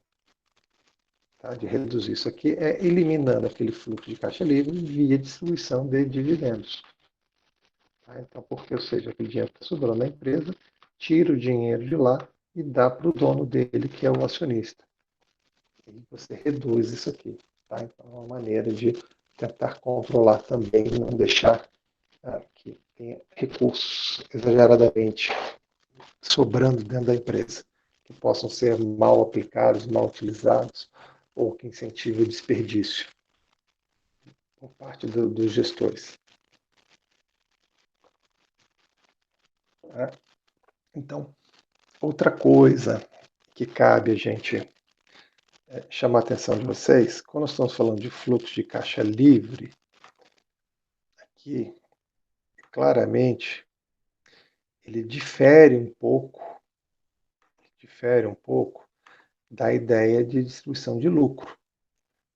[SPEAKER 1] tá, de reduzir isso aqui, é eliminando aquele fluxo de caixa livre via distribuição de dividendos. Tá? Então, porque, ou seja, aquele dinheiro está sobrando na empresa, tira o dinheiro de lá e dá para o dono dele, que é o acionista. E você reduz isso aqui. Tá? Então, é uma maneira de tentar controlar também, não deixar que tenha recursos exageradamente sobrando dentro da empresa, que possam ser mal aplicados, mal utilizados, ou que incentive o desperdício por parte dos gestores. Tá? Então, outra coisa que cabe a gente chamar a atenção de vocês, quando nós estamos falando de fluxo de caixa livre, aqui, claramente, ele difere um pouco da ideia de distribuição de lucro.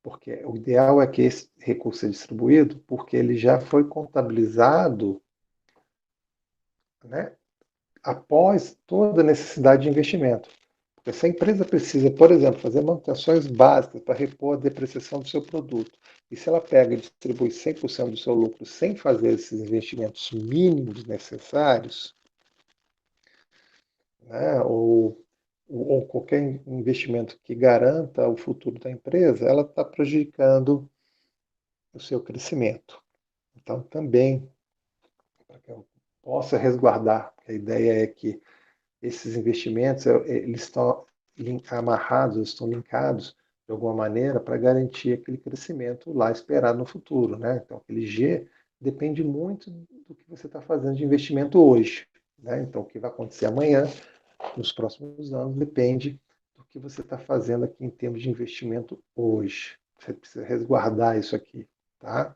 [SPEAKER 1] Porque o ideal é que esse recurso seja distribuído porque ele já foi contabilizado, né, após toda a necessidade de investimento. Porque se a empresa precisa, por exemplo, fazer manutenções básicas para repor a depreciação do seu produto, e se ela pega e distribui 100% do seu lucro sem fazer esses investimentos mínimos necessários, né, ou qualquer investimento que garanta o futuro da empresa, ela está prejudicando o seu crescimento. Então, também, para que eu possa resguardar, a ideia é que esses investimentos eles estão amarrados, estão linkados de alguma maneira para garantir aquele crescimento lá esperado no futuro, né? Então, aquele G depende muito do que você está fazendo de investimento hoje, né? Então, o que vai acontecer amanhã, nos próximos anos, depende do que você está fazendo aqui em termos de investimento hoje. Você precisa resguardar isso aqui, tá?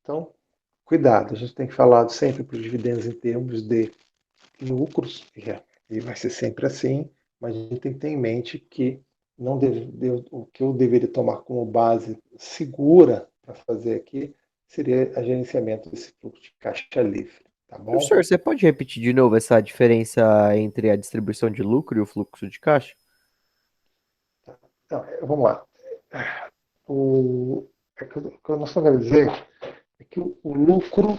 [SPEAKER 1] Então, cuidado, a gente tem que falar sempre para os dividendos em termos de lucros, e vai ser sempre assim, mas a gente tem que ter em mente que o que eu deveria tomar como base segura para fazer aqui seria o gerenciamento desse fluxo de caixa livre, tá bom?
[SPEAKER 2] Professor, você pode repetir de novo essa diferença entre a distribuição de lucro e o fluxo de caixa?
[SPEAKER 1] Então, vamos lá. O que nós estamos a dizer é que o lucro,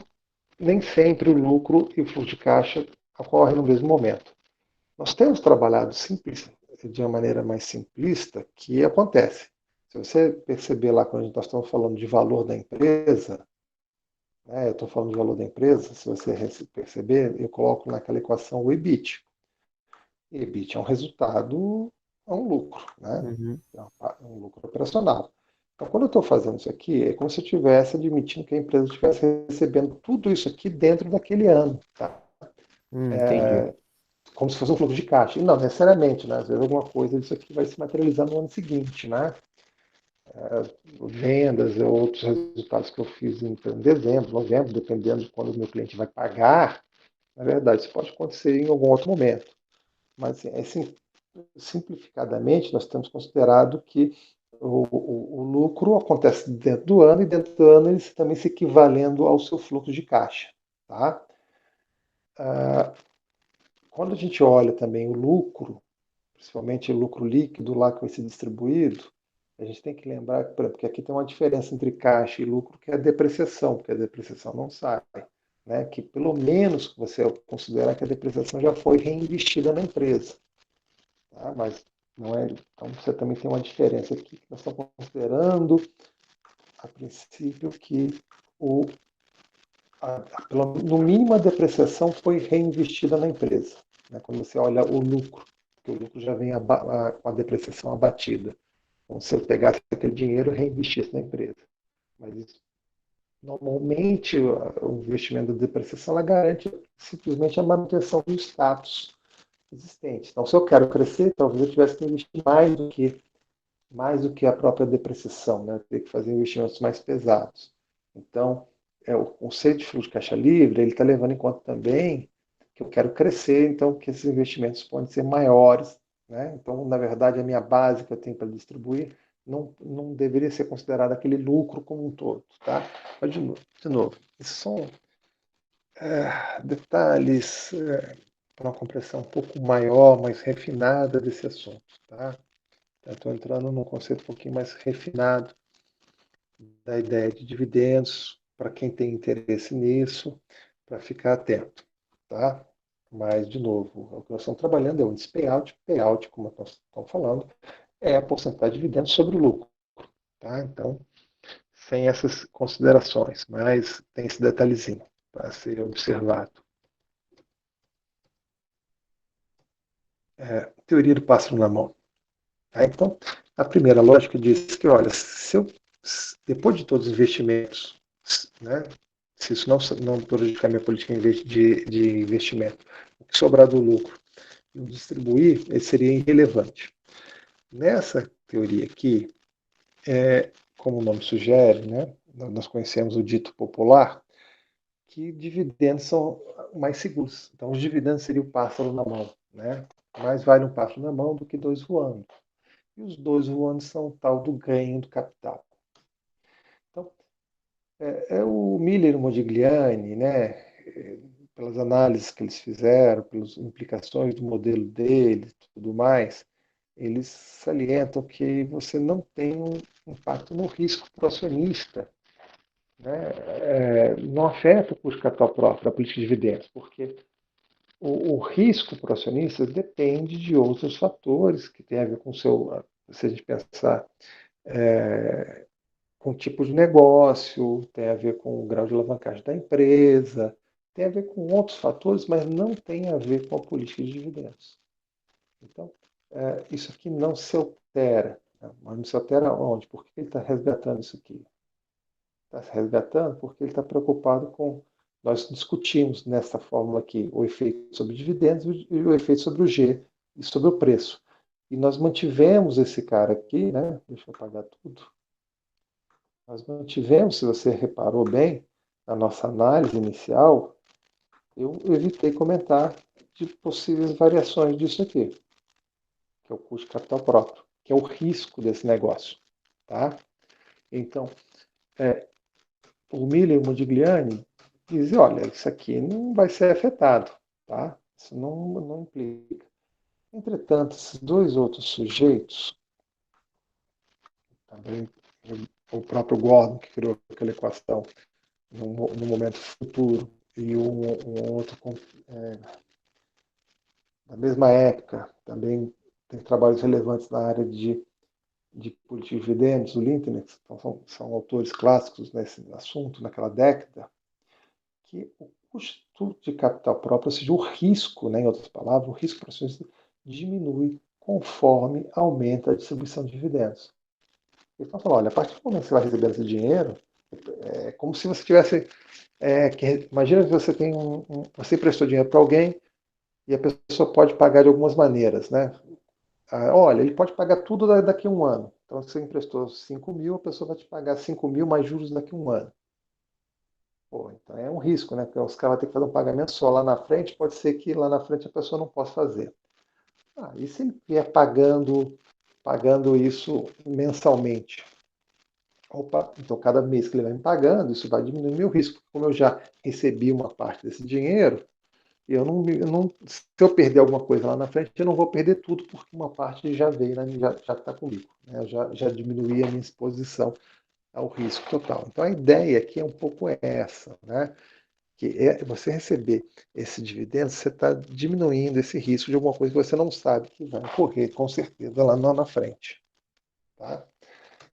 [SPEAKER 1] nem sempre o lucro e o fluxo de caixa ocorrem no mesmo momento. Nós temos trabalhado de uma maneira mais simplista que acontece. Se você perceber lá quando nós estamos falando de valor da empresa, né, eu estou falando de valor da empresa, se você perceber, eu coloco naquela equação o EBIT. EBIT é um resultado, é um lucro, né?
[SPEAKER 2] Uhum.
[SPEAKER 1] É um lucro operacional. Então, quando eu estou fazendo isso aqui, é como se eu estivesse admitindo que a empresa estivesse recebendo tudo isso aqui dentro daquele ano, tá?
[SPEAKER 2] Entendi.
[SPEAKER 1] Como se fosse um fluxo de caixa. E não necessariamente, né? Às vezes alguma coisa disso aqui vai se materializar no ano seguinte, né? Vendas ou outros resultados que eu fiz em dezembro, novembro, dependendo de quando o meu cliente vai pagar, na verdade, isso pode acontecer em algum outro momento. Mas, assim, simplificadamente, nós temos considerado que o lucro acontece dentro do ano e dentro do ano ele também se equivalendo ao seu fluxo de caixa. Tá? Quando a gente olha também o lucro, principalmente o lucro líquido lá que vai ser distribuído, a gente tem que lembrar, porque aqui tem uma diferença entre caixa e lucro, que é a depreciação, porque a depreciação não sai. Né? Que pelo menos você considerar que a depreciação já foi reinvestida na empresa. Tá? Mas não é. Então você também tem uma diferença aqui, que nós estamos considerando, a princípio, que no mínimo a depreciação foi reinvestida na empresa. Né? Quando você olha o lucro, porque o lucro já vem com a depreciação abatida. Como se eu pegasse aquele dinheiro e reinvestisse na empresa. Mas isso, normalmente o investimento da depreciação ela garante simplesmente a manutenção do status existente. Então, se eu quero crescer, talvez eu tivesse que investir mais do que a própria depreciação, né? Ter que fazer investimentos mais pesados. Então, o conceito de fluxo de caixa livre, ele está levando em conta também que eu quero crescer, então que esses investimentos podem ser maiores, né? Então, na verdade, a minha base que eu tenho para distribuir não deveria ser considerada aquele lucro como um todo, tá? Mas, de novo, isso são detalhes para uma compreensão um pouco maior, mais refinada desse assunto, tá? Estou entrando num conceito um pouquinho mais refinado da ideia de dividendos, para quem tem interesse nisso, para ficar atento. Tá? Mas, de novo, o que nós estamos trabalhando é o índice payout. Payout, como nós estamos falando, é a porcentagem de dividendos sobre o lucro. Tá? Então, sem essas considerações, mas tem esse detalhezinho para ser observado. Teoria do pássaro na mão. Tá? Então, a primeira lógica diz que, olha, depois de todos os investimentos, né, se isso não prejudicar minha política de investimento, o que sobrar do lucro e o distribuir, ele seria irrelevante. Nessa teoria aqui, como o nome sugere, né, nós conhecemos o dito popular, que dividendos são mais seguros. Então, os dividendos seriam o pássaro na mão. Né? Mais vale um pássaro na mão do que dois voando. E os dois voando são o tal do ganho do capital. Então, o Miller e o Modigliani, né, pelas análises que eles fizeram, pelas implicações do modelo deles e tudo mais, eles salientam que você não tem um impacto no risco para o acionista. Né? Não afeta o custo de capital próprio da política de dividendos, porque o risco para o acionista depende de outros fatores que tem a ver com o seu, se a gente pensar com o tipo de negócio, tem a ver com o grau de alavancagem da empresa, tem a ver com outros fatores, mas não tem a ver com a política de dividendos. Então, isso aqui não se altera. Né? Mas não se altera onde? Por que ele está resgatando isso aqui? Está se resgatando porque ele está preocupado com. Nós discutimos nessa fórmula aqui o efeito sobre dividendos e o efeito sobre o G e sobre o preço. E nós mantivemos esse cara aqui, né? Deixa eu apagar tudo. Nós mantivemos, se você reparou bem, na nossa análise inicial, eu evitei comentar de possíveis variações disso aqui, que é o custo de capital próprio, que é o risco desse negócio. Tá? Então, o Miller e o Modigliani dizem, olha, isso aqui não vai ser afetado. Tá? Isso não implica. Entretanto, esses dois outros sujeitos, também o próprio Gordon, que criou aquela equação no momento futuro, e um outro é, da mesma época, também tem trabalhos relevantes na área de política de dividendos, o Lindenix, então são autores clássicos nesse assunto, naquela década, que o custo de capital próprio, ou seja, o risco, né, em outras palavras, o risco para o acionista diminui conforme aumenta a distribuição de dividendos. Eles estão falando, olha, a partir do momento que você vai receber esse dinheiro, é como se você tivesse. Imagina que você tem você emprestou dinheiro para alguém e a pessoa pode pagar de algumas maneiras, né? Olha, ele pode pagar tudo daqui a um ano. Então, se você emprestou 5 mil, a pessoa vai te pagar 5 mil mais juros daqui a um ano. Pô, então é um risco, né? Porque os caras vão ter que fazer um pagamento só lá na frente, pode ser que lá na frente a pessoa não possa fazer. E se ele vier pagando isso mensalmente? Opa, então cada mês que ele vai me pagando, isso vai diminuir meu risco. Como eu já recebi uma parte desse dinheiro, se eu perder alguma coisa lá na frente, eu não vou perder tudo, porque uma parte já veio, né, já está comigo. Né, já diminuí a minha exposição ao risco total. Então a ideia aqui é um pouco essa, né? Que é você receber esse dividendo, você está diminuindo esse risco de alguma coisa que você não sabe que vai ocorrer, com certeza, lá na frente. Tá?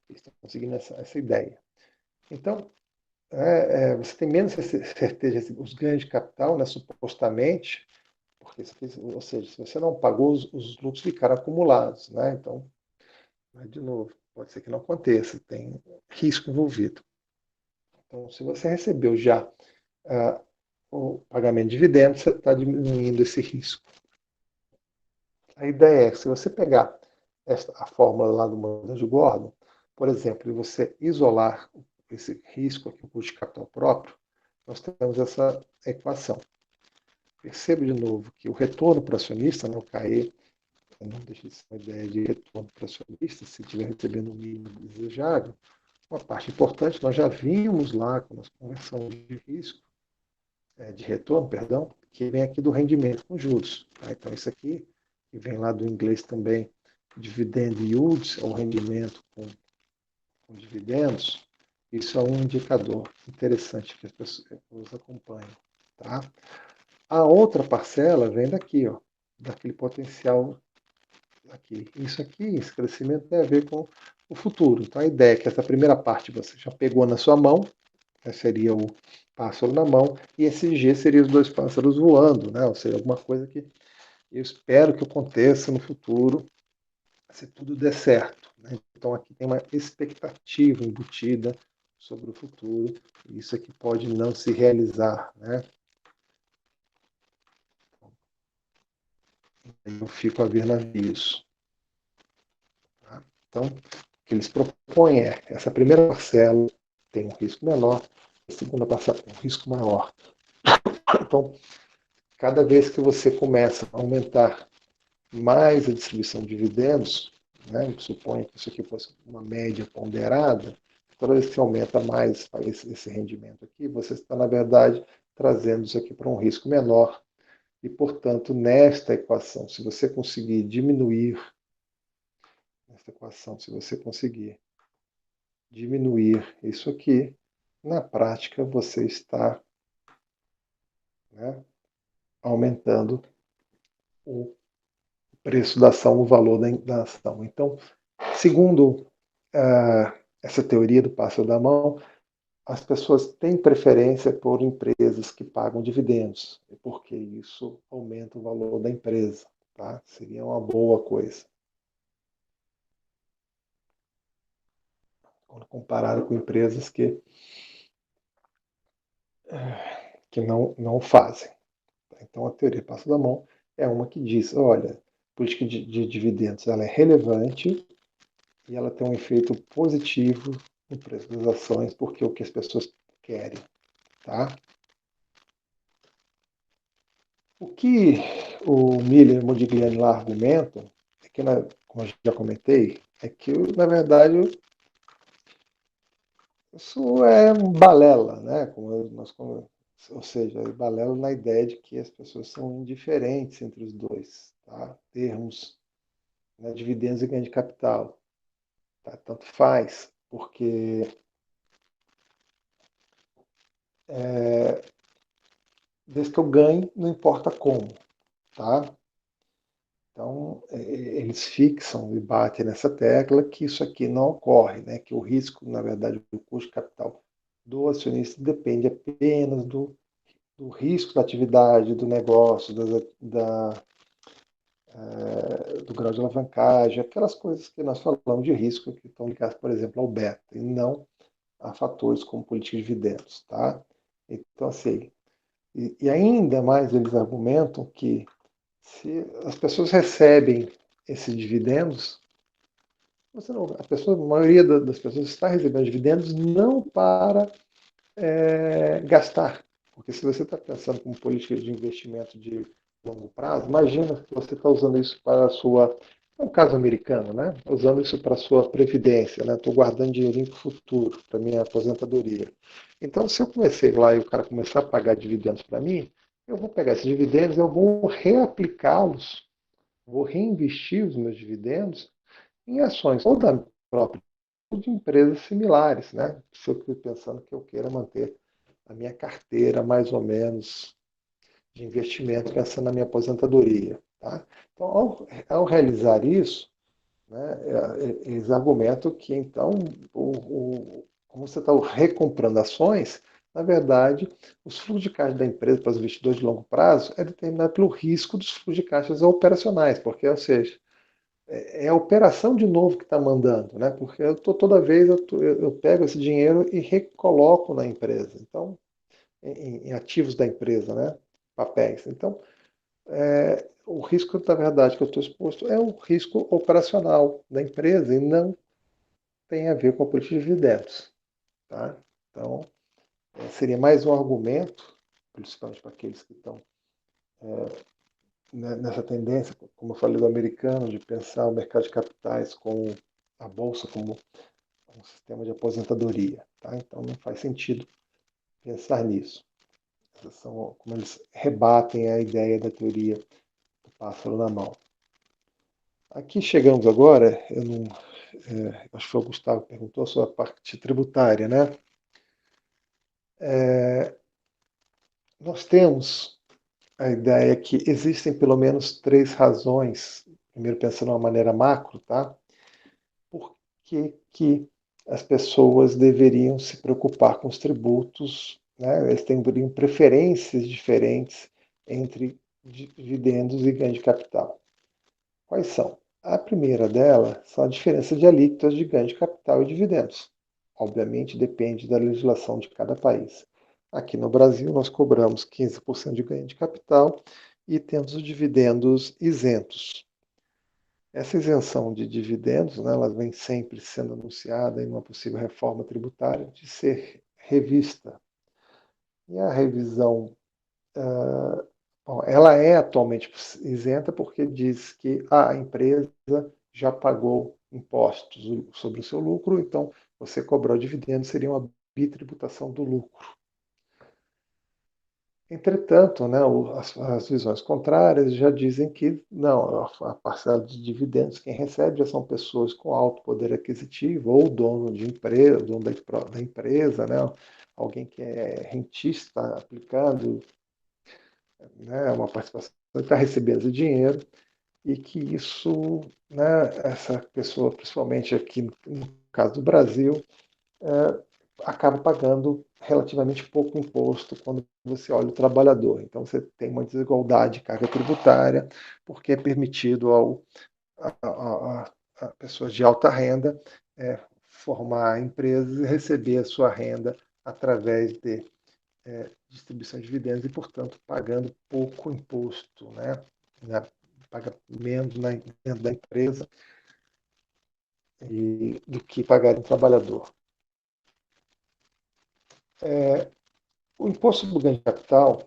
[SPEAKER 1] Estão conseguindo essa ideia. Então, você tem menos certeza, os ganhos de capital, né, supostamente, porque, ou seja, se você não pagou, os lucros ficaram acumulados. Né? Então, de novo, pode ser que não aconteça, tem risco envolvido. Então, se você recebeu já o pagamento de dividendos, você está diminuindo esse risco. A ideia é que se você pegar a fórmula lá do modelo de Gordon, por exemplo, e você isolar esse risco aqui, o custo de capital próprio, nós temos essa equação. Perceba de novo que o retorno para o acionista, né, o CAE, não deixa de ser uma ideia de retorno para o acionista, se estiver recebendo o mínimo desejável, uma parte importante, nós já vimos lá, quando nós conversamos de risco, de retorno, perdão, que vem aqui do rendimento com juros. Tá? Então, isso aqui, que vem lá do inglês também, dividend yields, ou rendimento com dividendos, isso é um indicador interessante que as pessoas acompanham. Tá? A outra parcela vem daqui, ó, daquele potencial aqui. Isso aqui, esse crescimento tem a ver com o futuro. Então, a ideia é que essa primeira parte você já pegou na sua mão, seria o pássaro na mão, e esse G seria os dois pássaros voando, né? Ou seja, alguma coisa que eu espero que aconteça no futuro, se tudo der certo. Né? Então aqui tem uma expectativa embutida sobre o futuro, e isso aqui pode não se realizar. Né? Eu fico a ver navios. Tá? Então, o que eles propõem é, essa primeira parcela tem um risco menor, a segunda parcela tem um risco maior. Então, cada vez que você começa a aumentar mais a distribuição de dividendos, né, suponha que isso aqui fosse uma média ponderada, toda vez que você aumenta mais esse rendimento aqui, você está, na verdade, trazendo isso aqui para um risco menor. E, portanto, nesta equação, se você conseguir diminuir, isso aqui, na prática você está, né, aumentando o preço da ação, o valor da ação. Então, segundo essa teoria do pássaro da mão, as pessoas têm preferência por empresas que pagam dividendos, porque isso aumenta o valor da empresa. Tá? Seria uma boa coisa. Quando comparado com empresas que não fazem. Então, a teoria do pássaro da mão é uma que diz, olha, a política de dividendos ela é relevante e ela tem um efeito positivo no preço das ações, porque é o que as pessoas querem. Tá? O que o Miller e o Modigliani lá argumentam, é que, como eu já comentei, é que, na verdade, isso é um balela, né? Ou seja, balela na ideia de que as pessoas são indiferentes entre os dois, tá? Termos, né, dividendos e ganho de capital. tá? Tanto faz, porque desde que eu ganhe, não importa como, tá? Então, eles fixam e batem nessa tecla que isso aqui não ocorre, né? Que o risco, na verdade, do custo de capital do acionista depende apenas do risco da atividade, do negócio, do grau de alavancagem, aquelas coisas que nós falamos de risco que estão ligadas, por exemplo, ao beta, e não a fatores como política de dividendos, tá? Então, assim, e ainda mais eles argumentam que se as pessoas recebem esses dividendos, você não, a maioria das pessoas está recebendo dividendos não para gastar. Porque se você está pensando como política de investimento de longo prazo, imagina que você está usando isso para a sua. É um caso americano, né? Usando isso para a sua previdência, né? Estou guardando dinheirinho para o futuro, para a minha aposentadoria. Então, se eu comecei lá e o cara começar a pagar dividendos para mim, eu vou pegar esses dividendos, eu vou reaplicá-los, vou reinvestir os meus dividendos em ações ou da própria ou de empresas similares, né? Se eu estou pensando que eu queira manter a minha carteira mais ou menos de investimento pensando na minha aposentadoria, tá? Então, ao realizar isso, né, eles argumentam que então como você está recomprando ações, na verdade, os fluxos de caixa da empresa para os investidores de longo prazo é determinado pelo risco dos fluxos de caixas operacionais, porque, ou seja, é a operação de novo que está mandando, né? Porque toda vez eu pego esse dinheiro e recoloco na empresa. Então, em ativos da empresa, né? Papéis. Então, o risco, na verdade, que eu estou exposto é o risco operacional da empresa e não tem a ver com a política de dividendos. Tá? Então, seria mais um argumento, principalmente para aqueles que estão nessa tendência, como eu falei do americano, de pensar o mercado de capitais com a bolsa como um sistema de aposentadoria. Tá? Então, não faz sentido pensar nisso. Essas são como eles rebatem a ideia da teoria do pássaro na mão. Aqui chegamos agora, eu não, acho que foi o Gustavo que perguntou sobre a parte tributária, né? Nós temos a ideia que existem pelo menos três razões, primeiro pensando de uma maneira macro, tá? Por que as pessoas deveriam se preocupar com os tributos, né? Eles teriam preferências diferentes entre dividendos e ganho de capital. Quais são? A primeira delas são a diferença de alíquotas de ganho de capital e dividendos. Obviamente, depende da legislação de cada país. Aqui no Brasil, nós cobramos 15% de ganho de capital e temos os dividendos isentos. Essa isenção de dividendos, né, ela vem sempre sendo anunciada em uma possível reforma tributária de ser revista. E a revisão bom, ela é atualmente isenta porque diz que a empresa já pagou impostos sobre o seu lucro, então você cobrar o dividendo seria uma bitributação do lucro. Entretanto, né, as visões contrárias já dizem que não, a parcela de dividendos quem recebe já são pessoas com alto poder aquisitivo ou dono de empresa, dono da empresa, né, alguém que é rentista aplicando, né, uma participação, está recebendo dinheiro e que isso, né, essa pessoa, principalmente aqui no caso do Brasil, acaba pagando relativamente pouco imposto quando você olha o trabalhador. Então você tem uma desigualdade de carga tributária, porque é permitido a pessoas de alta renda formar empresas e receber a sua renda através de distribuição de dividendos e, portanto, pagando pouco imposto, né? Paga menos dentro da empresa do que pagar um trabalhador. O imposto do ganho de capital,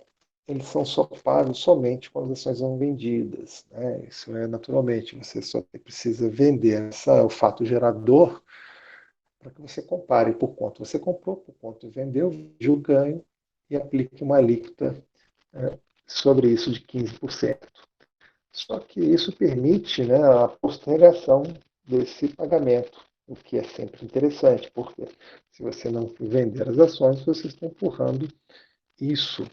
[SPEAKER 1] eles são só pagos somente quando as ações são vendidas. Né? Isso é naturalmente, você só precisa vender. Esse é o fato gerador para que você compare por quanto você comprou, por quanto vendeu, veja o ganho e aplique uma alíquota sobre isso de 15%. Só que isso permite, né, a postergação desse pagamento. o que é sempre interessante, porque se você não vender as ações, você está empurrando isso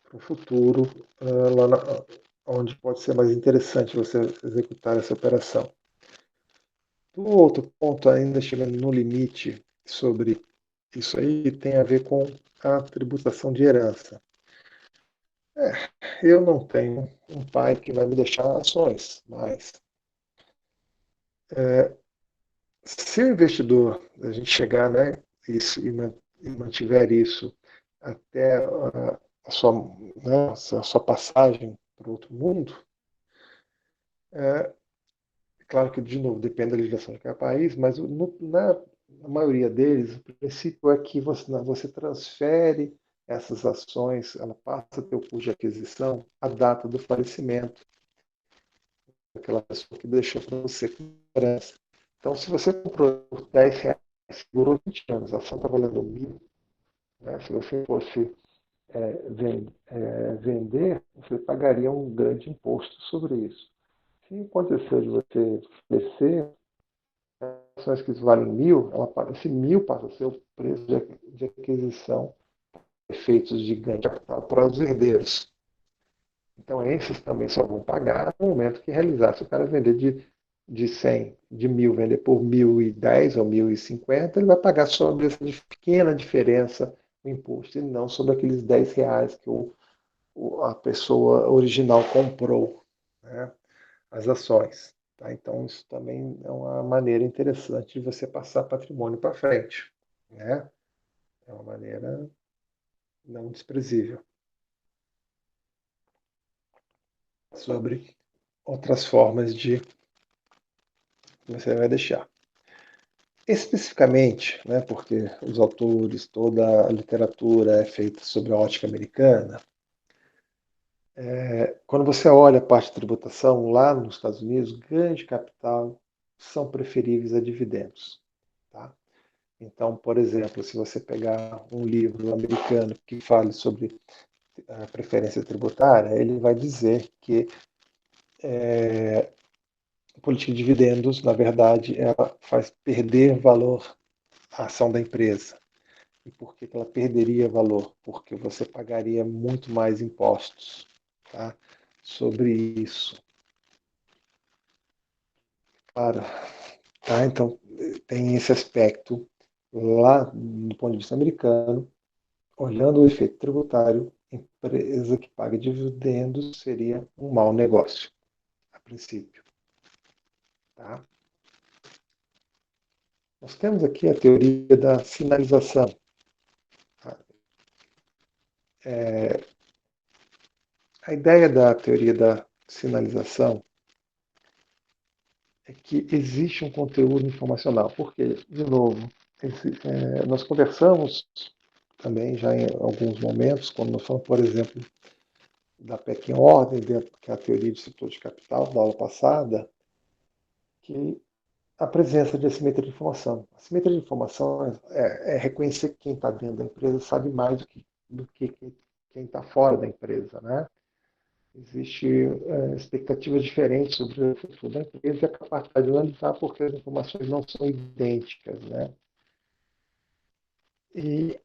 [SPEAKER 1] para o futuro, onde pode ser mais interessante você executar essa operação. O outro ponto, ainda chegando no limite sobre isso aí, tem a ver com a tributação de herança. Eu não tenho um pai que vai me deixar ações, mas se o investidor, a gente chegar, né, isso, e mantiver isso até a sua, né, a sua passagem para outro mundo, é claro que, de novo, depende da legislação de cada país, mas na maioria deles, o princípio é que você transfere essas ações, ela passa a ter o custo de aquisição à data do falecimento daquela pessoa que deixou para você com herança. Então, se você comprou por R$ 10, segurou 20 anos, a ação está valendo 1.000, né? Se você fosse vender, você pagaria um grande imposto sobre isso. Se acontecer de você falecer, ações que valem 1.000, esse 1.000 passa a ser o preço de aquisição, efeitos de ganho de capital para os herdeiros. Então, esses também só vão pagar no momento que realizar. Se o cara vender de 100, de 1.000, vender por 1.010 ou 1.050, ele vai pagar sobre essa pequena diferença o imposto, e não sobre aqueles R$ 10 que a pessoa original comprou, né, as ações. Tá? Então, isso também é uma maneira interessante de você passar patrimônio para frente. Né? É uma maneira não desprezível. Sobre outras formas de que você vai deixar. Especificamente, né, porque os autores, toda a literatura é feita sobre a ótica americana, quando você olha a parte de tributação, lá nos Estados Unidos, ganhos de capital são preferíveis a dividendos. Tá? Então, por exemplo, se você pegar um livro americano que fale sobre a preferência tributária, ele vai dizer que a política de dividendos, na verdade, ela faz perder valor à ação da empresa. E por que ela perderia valor? Porque você pagaria muito mais impostos, tá, sobre isso. Claro, tá? Então, tem esse aspecto lá do ponto de vista americano, olhando o efeito tributário, empresa que paga dividendos seria um mau negócio, a princípio. Tá? Nós temos aqui a teoria da sinalização. Tá? A ideia da teoria da sinalização é que existe um conteúdo informacional. Porque, de novo, nós conversamos também já em alguns momentos, quando nós falamos, por exemplo, da PEC em ordem, que é a teoria de setor de capital, da aula passada, que a presença de assimetria de informação. Assimetria de informação é reconhecer que quem está dentro da empresa sabe mais do que quem está fora da empresa. Né? Existem expectativas diferentes sobre o futuro da empresa e a capacidade de analisar porque as informações não são idênticas. Né? E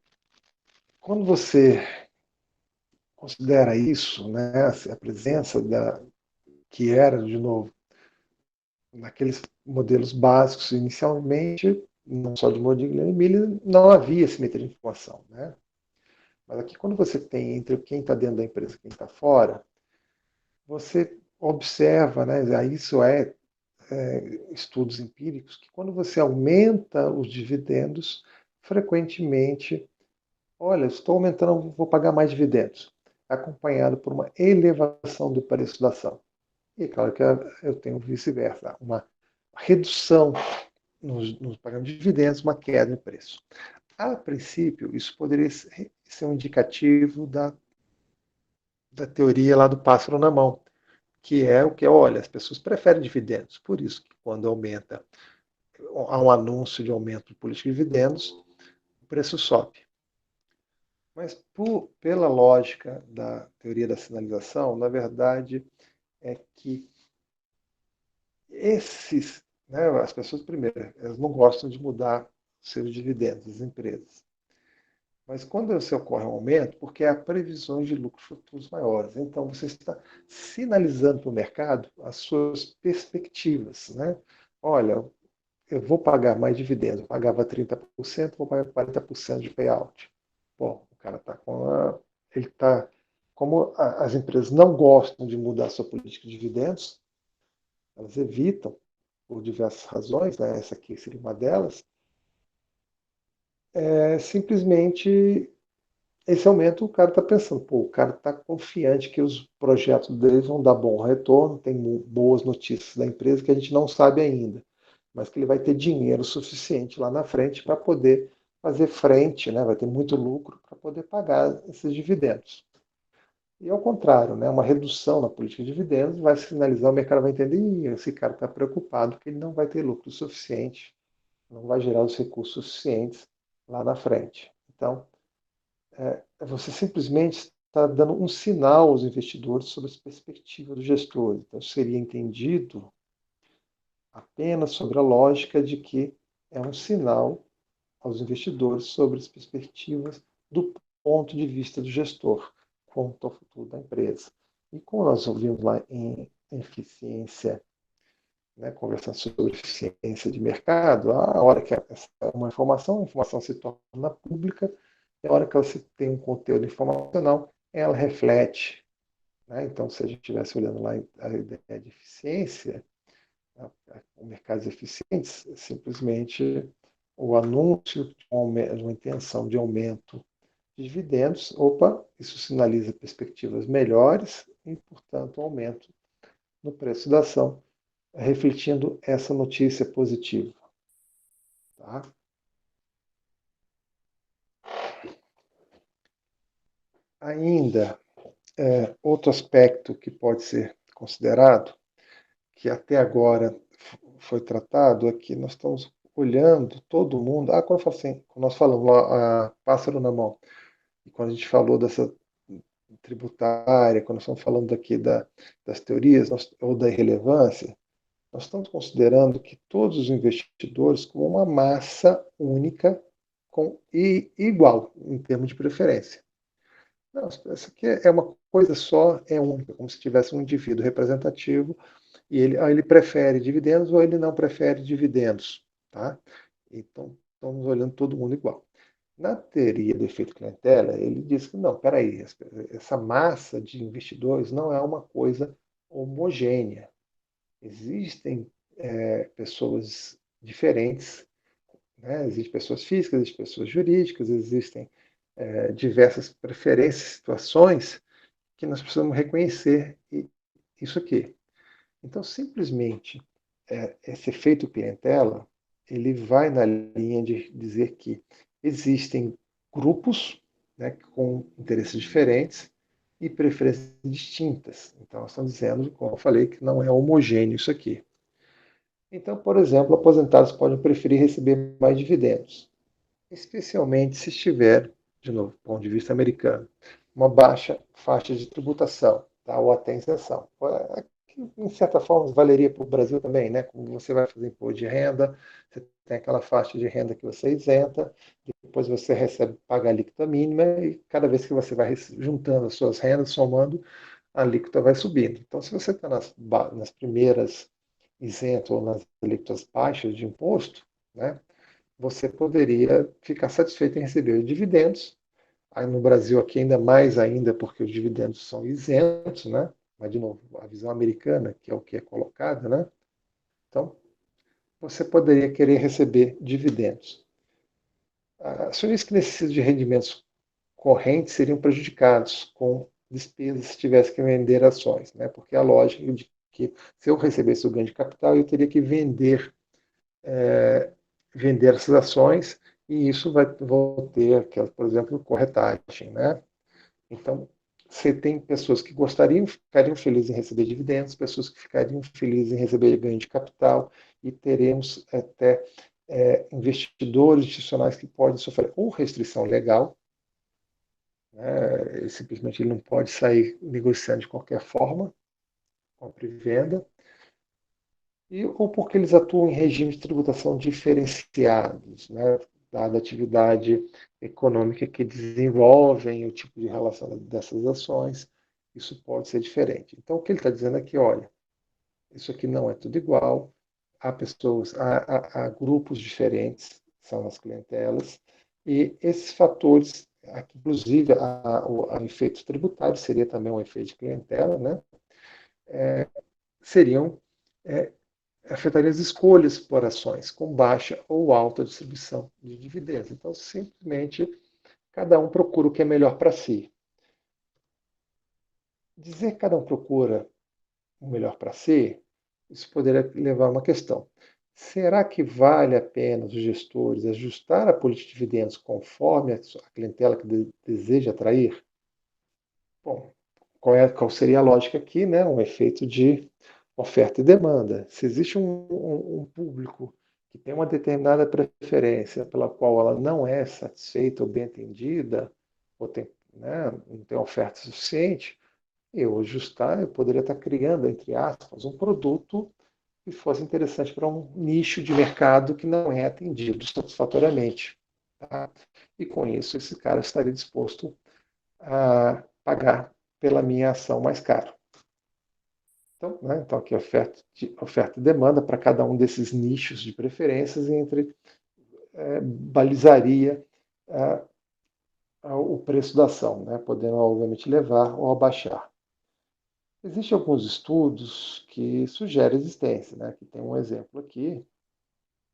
[SPEAKER 1] quando você considera isso, né, a presença que era, de novo, naqueles modelos básicos inicialmente, não só de Modigliani e Miller, não havia simetria de informação. Né? Mas aqui, quando você tem entre quem está dentro da empresa e quem está fora, você observa, né, isso estudos empíricos, que quando você aumenta os dividendos, frequentemente, olha, estou aumentando, vou pagar mais dividendos, acompanhado por uma elevação do preço da ação. E claro que eu tenho vice-versa, uma redução nos pagamentos de dividendos, uma queda no preço. A princípio, isso poderia ser um indicativo da teoria lá do pássaro na mão, que é o que, olha, as pessoas preferem dividendos, por isso que quando há um anúncio de aumento de política de dividendos, o preço sobe. Mas pela lógica da teoria da sinalização, na verdade, é que esses né, as pessoas, primeiro, elas não gostam de mudar seus dividendos das empresas. Mas quando você ocorre um aumento, porque há previsões de lucros futuros maiores. Então, você está sinalizando para o mercado as suas perspectivas. Né? Olha, eu vou pagar mais dividendos. Eu pagava 30%, vou pagar 40% de payout. Bom, o cara está com a. Ele está. Como as empresas não gostam de mudar a sua política de dividendos, elas evitam, por diversas razões, né? Essa aqui seria uma delas, simplesmente esse aumento o cara está pensando, pô, o cara está confiante que os projetos deles vão dar bom retorno, tem boas notícias da empresa que a gente não sabe ainda, mas que ele vai ter dinheiro suficiente lá na frente para poder fazer frente, né? Vai ter muito lucro para poder pagar esses dividendos. E ao contrário, né? Uma redução na política de dividendos vai sinalizar, o mercado vai entender, ih, esse cara está preocupado que ele não vai ter lucro suficiente, não vai gerar os recursos suficientes lá na frente. Então, você simplesmente está dando um sinal aos investidores sobre as perspectivas do gestor. Então, seria entendido apenas sobre a lógica de que é um sinal aos investidores sobre as perspectivas do ponto de vista do gestor quanto ao futuro da empresa. E como nós ouvimos lá em eficiência, né, conversando sobre eficiência de mercado, a hora que essa é uma informação, a informação se torna pública, e a hora que você tem um conteúdo informacional, ela reflete. Né? Então, se a gente estivesse olhando lá a ideia de eficiência, o mercado de eficientes, simplesmente o anúncio de uma intenção de aumento de dividendos, opa, isso sinaliza perspectivas melhores e, portanto, um aumento no preço da ação, refletindo essa notícia positiva. Tá? Ainda, outro aspecto que pode ser considerado, que até agora foi tratado, é que nós estamos olhando todo mundo. Quando eu falo assim, quando nós falamos lá, pássaro na mão, e quando a gente falou dessa tributária, quando nós estamos falando aqui das teorias ou da irrelevância, nós estamos considerando que todos os investidores como uma massa única e igual em termos de preferência. Não, isso aqui é uma coisa só, é única, como se tivesse um indivíduo representativo e ele prefere dividendos ou ele não prefere dividendos. Tá? Então, estamos olhando todo mundo igual. Na teoria do efeito clientela, ele diz que não, peraí, essa massa de investidores não é uma coisa homogênea. Existem pessoas diferentes, né? Existem pessoas físicas, existem pessoas jurídicas, existem diversas preferências, situações que nós precisamos reconhecer isso aqui. Então, simplesmente, esse efeito clientela, ele vai na linha de dizer que existem grupos, né, com interesses diferentes e preferências distintas. Então, nós estamos dizendo, como eu falei, que não é homogêneo isso aqui. Então, por exemplo, aposentados podem preferir receber mais dividendos, especialmente se estiver, de novo, do ponto de vista americano, uma baixa faixa de tributação, tá? Ou até isenção. Que, em certa forma, valeria para o Brasil também, né? Como você vai fazer imposto de renda, você tem aquela faixa de renda que você isenta, depois você recebe, paga a alíquota mínima, e cada vez que você vai juntando as suas rendas, somando, a alíquota vai subindo. Então, se você está nas primeiras isento ou nas alíquotas baixas de imposto, né, você poderia ficar satisfeito em receber dividendos. Aí no Brasil aqui ainda mais ainda porque os dividendos são isentos, né? Mas de novo, a visão americana, que é o que é colocado, né? Então, você poderia querer receber dividendos. Acionistas que necessitam de rendimentos correntes seriam prejudicados com despesas se tivesse que vender ações, né? Porque a lógica de que se eu recebesse o ganho de capital, eu teria que vender essas ações e isso vou ter, por exemplo, corretagem, né? Então, você tem pessoas que ficariam felizes em receber dividendos, pessoas que ficariam felizes em receber ganho de capital e teremos até investidores institucionais que podem sofrer ou restrição legal, né? Simplesmente ele não pode sair negociando de qualquer forma, compra e venda, ou porque eles atuam em regimes de tributação diferenciados, né, dada a atividade econômica que desenvolvem, o tipo de relação dessas ações, isso pode ser diferente. Então, o que ele está dizendo aqui, olha, isso aqui não é tudo igual, há pessoas, há grupos diferentes, são as clientelas, e esses fatores, aqui, inclusive o efeito tributário seria também um efeito de clientela, né? Seriam é, afetaria as escolhas por ações com baixa ou alta distribuição de dividendos. Então, simplesmente, cada um procura o que é melhor para si. Dizer que cada um procura o melhor para si, isso poderia levar a uma questão. Será que vale a pena os gestores ajustar a política de dividendos conforme a clientela que deseja atrair? Bom, qual seria a lógica aqui, né? Um efeito de oferta e demanda. Se existe um público que tem uma determinada preferência pela qual ela não é satisfeita ou bem atendida, ou tem, né, não tem oferta suficiente, eu ajustar, eu poderia estar criando, entre aspas, um produto que fosse interessante para um nicho de mercado que não é atendido satisfatoriamente. Tá? E com isso, esse cara estaria disposto a pagar pela minha ação mais caro. Então, né, então aqui oferta e demanda para cada um desses nichos de preferências entre balizaria o preço da ação, né, podendo obviamente levar ou abaixar. Existem alguns estudos que sugerem a existência, né, que tem um exemplo aqui,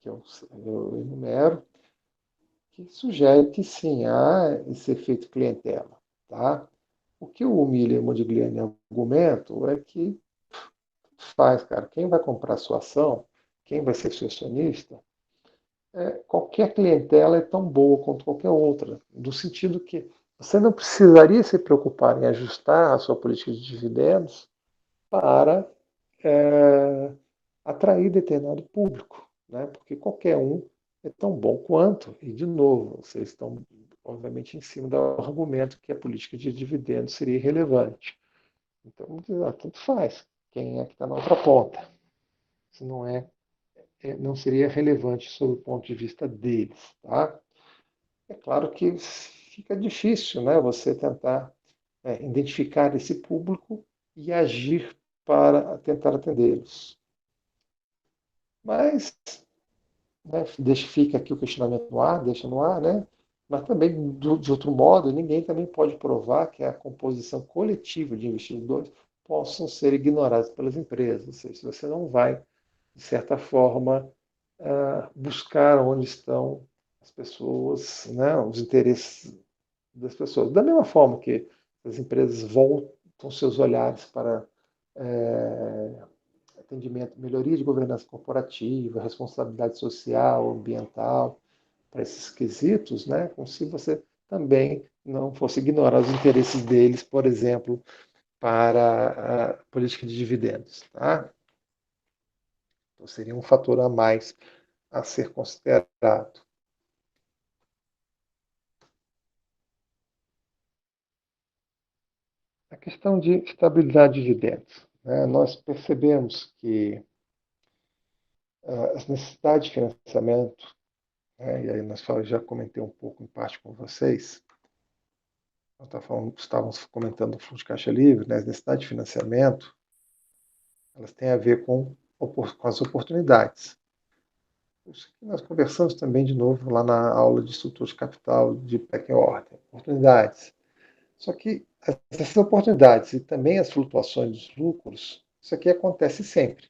[SPEAKER 1] que eu enumero, que sugere que sim, há esse efeito clientela. Tá? O que o Miller Modigliani argumenta é que faz, cara. Quem vai comprar sua ação, quem vai ser seu acionista, qualquer clientela é tão boa quanto qualquer outra, no sentido que você não precisaria se preocupar em ajustar a sua política de dividendos para atrair determinado público, né? Porque qualquer um é tão bom quanto, e de novo, vocês estão obviamente em cima do argumento que a política de dividendos seria irrelevante. Então, tanto faz, quem é que está na outra ponta. Se não não seria relevante sob o ponto de vista deles. Tá? É claro que fica difícil, né, você tentar identificar esse público e agir para tentar atendê-los. Mas, né, fica aqui o questionamento no ar, deixa no ar, né? Mas também, de outro modo, ninguém também pode provar que a composição coletiva de investidores possam ser ignorados pelas empresas. Ou seja, você não vai, de certa forma, buscar onde estão as pessoas, né, os interesses das pessoas. Da mesma forma que as empresas voltam seus olhares para atendimento, melhoria de governança corporativa, responsabilidade social, ambiental, para esses quesitos, né, como se você também não fosse ignorar os interesses deles, por exemplo, para a política de dividendos. Tá? Então, seria um fator a mais a ser considerado. A questão de estabilidade de dividendos. Né? Nós percebemos que as necessidades de financiamento, né, e aí nós já comentei um pouco em parte com vocês, nós estávamos comentando o fluxo de caixa livre, né, as necessidades de financiamento, elas têm a ver com as oportunidades. Isso que nós conversamos também de novo lá na aula de estrutura de capital de PEC em ordem. Oportunidades. Só que essas oportunidades e também as flutuações dos lucros, isso aqui acontece sempre.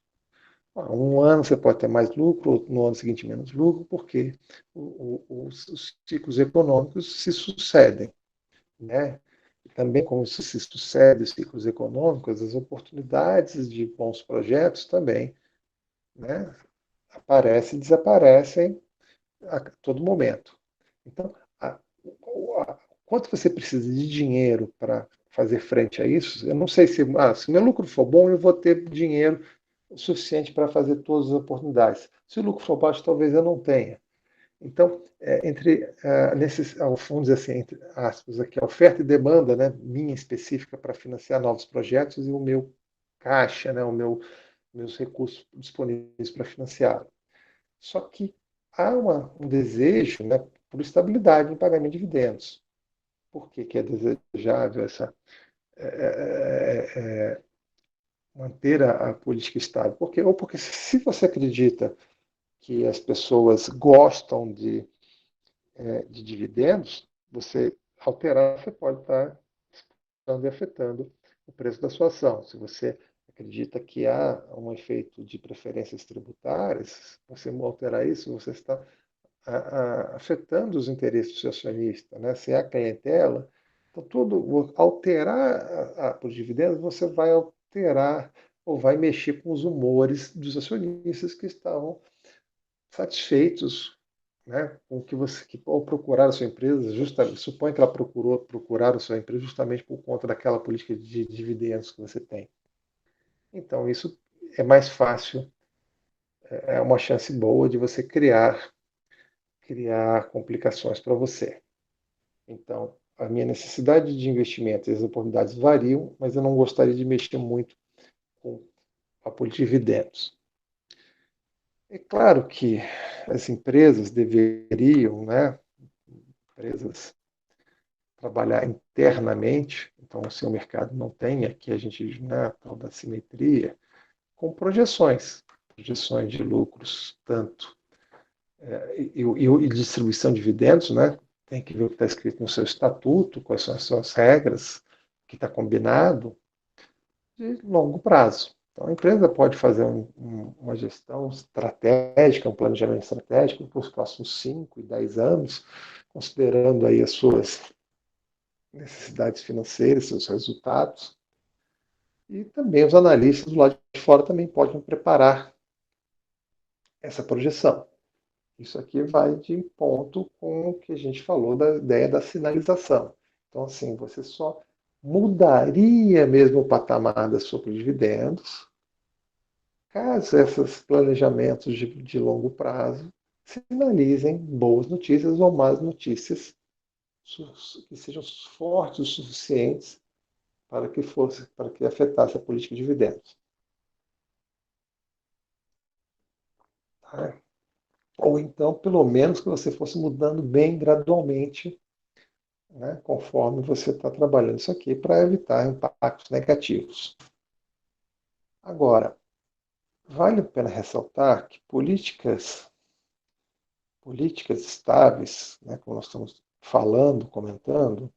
[SPEAKER 1] Um ano você pode ter mais lucro, no ano seguinte menos lucro, porque os ciclos econômicos se sucedem. Né? E também, como se sucedem os ciclos econômicos, as oportunidades de bons projetos também, né, aparecem e desaparecem a todo momento. Então, quanto você precisa de dinheiro para fazer frente a isso? Eu não sei se meu lucro for bom, eu vou ter dinheiro o suficiente para fazer todas as oportunidades. Se o lucro for baixo, talvez eu não tenha. Então, vamos dizer assim, entre aspas, aqui, a oferta e demanda, né, minha específica para financiar novos projetos e o meu caixa, né, mesmos recursos disponíveis para financiar. Só que há um desejo, né, por estabilidade em pagamento de dividendos. Por que é desejável essa, manter a política estável? Porque se você acredita que as pessoas gostam de dividendos, você alterar, você pode estar afetando o preço da sua ação. Se você acredita que há um efeito de preferências tributárias, você alterar isso, você está afetando os interesses do seu acionista, né? Se há clientela, então alterar os dividendos, você vai alterar ou vai mexer com os humores dos acionistas que estavam satisfeitos, né, com o que ou procuraram a sua empresa, justamente, supõe que ela procuraram a sua empresa justamente por conta daquela política de dividendos que você tem. Então, isso é mais fácil, é uma chance boa de você criar complicações para você. Então, a minha necessidade de investimento e as oportunidades variam, mas eu não gostaria de mexer muito com a política de dividendos. É claro que as empresas deveriam, né, empresas trabalhar internamente, então se o mercado não tem, aqui a gente, né, tal da simetria, com projeções de lucros, tanto, e distribuição de dividendos, né, tem que ver o que está escrito no seu estatuto, quais são as suas regras, o que está combinado, de longo prazo. Então, a empresa pode fazer uma gestão estratégica, um planejamento estratégico para os próximos 5 e 10 anos, considerando aí as suas necessidades financeiras, seus resultados. E também os analistas do lado de fora também podem preparar essa projeção. Isso aqui vai de ponto com o que a gente falou da ideia da sinalização. Então, assim, você só mudaria mesmo o patamar da sua dividendos caso esses planejamentos de longo prazo sinalizem boas notícias ou más notícias que sejam fortes o suficientes para que afetasse a política de dividendos. Tá? Ou então, pelo menos, que você fosse mudando bem gradualmente, né, conforme você está trabalhando isso aqui, para evitar impactos negativos. Agora, vale a pena ressaltar que políticas estáveis, né, como nós estamos falando, comentando,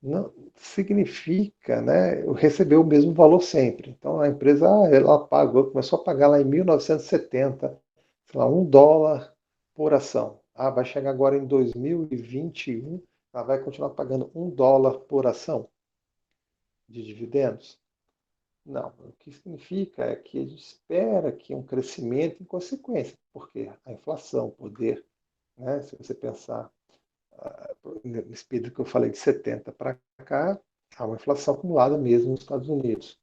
[SPEAKER 1] não significa, né, receber o mesmo valor sempre. Então a empresa ela pagou, começou a pagar lá em 1970, sei lá, $1 por ação. Vai chegar agora em 2021, ela vai continuar pagando $1 por ação de dividendos? Não, o que significa é que a gente espera que um crescimento em consequência, porque a inflação, o poder, né, se você pensar nesse período que eu falei de 70 para cá, há uma inflação acumulada mesmo nos Estados Unidos.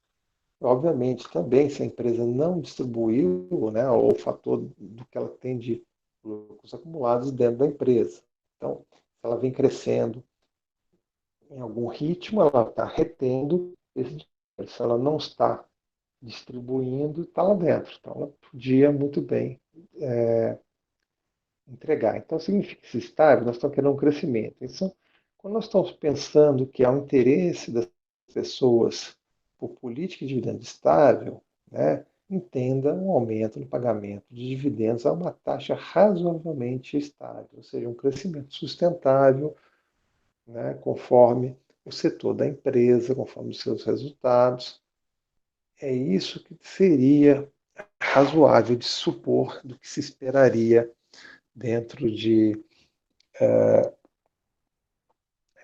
[SPEAKER 1] Obviamente, também, se a empresa não distribuiu, né, ou o fator do que ela tem de lucros acumulados dentro da empresa. Então, se ela vem crescendo em algum ritmo, ela está retendo esse dinheiro. Se ela não está distribuindo, está lá dentro. Então, ela podia muito bem entregar. Então, significa que se estável, nós estamos querendo um crescimento. Então, quando nós estamos pensando que há um interesse das pessoas por política de dividendo estável, né, entenda um aumento no pagamento de dividendos a uma taxa razoavelmente estável, ou seja, um crescimento sustentável, né, conforme o setor da empresa, conforme os seus resultados. É isso que seria razoável de supor do que se esperaria dentro de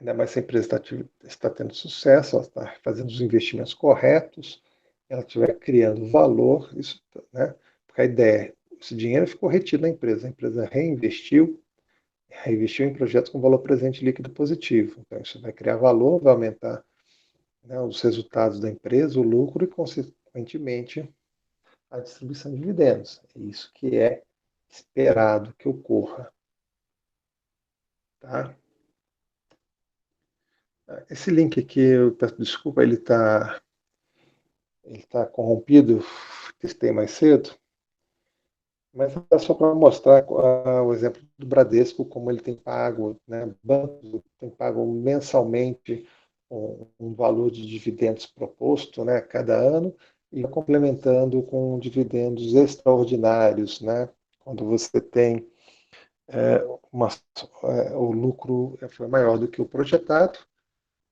[SPEAKER 1] ainda mais se a empresa está tendo sucesso, ela está fazendo os investimentos corretos, ela estiver criando valor, isso, né? Porque a ideia é, esse dinheiro ficou retido na empresa, a empresa reinvestiu em projetos com valor presente líquido positivo. Então, isso vai criar valor, vai aumentar, né, os resultados da empresa, o lucro e, consequentemente, a distribuição de dividendos. É isso que é esperado que ocorra. Tá? Esse link aqui, eu peço desculpa, ele está corrompido, testei mais cedo, mas é só para mostrar o exemplo do Bradesco, como ele tem pago, né, bancos tem pago mensalmente um valor de dividendos proposto, né, a cada ano, e complementando com dividendos extraordinários, né, quando você tem é, uma, o lucro foi maior do que o projetado,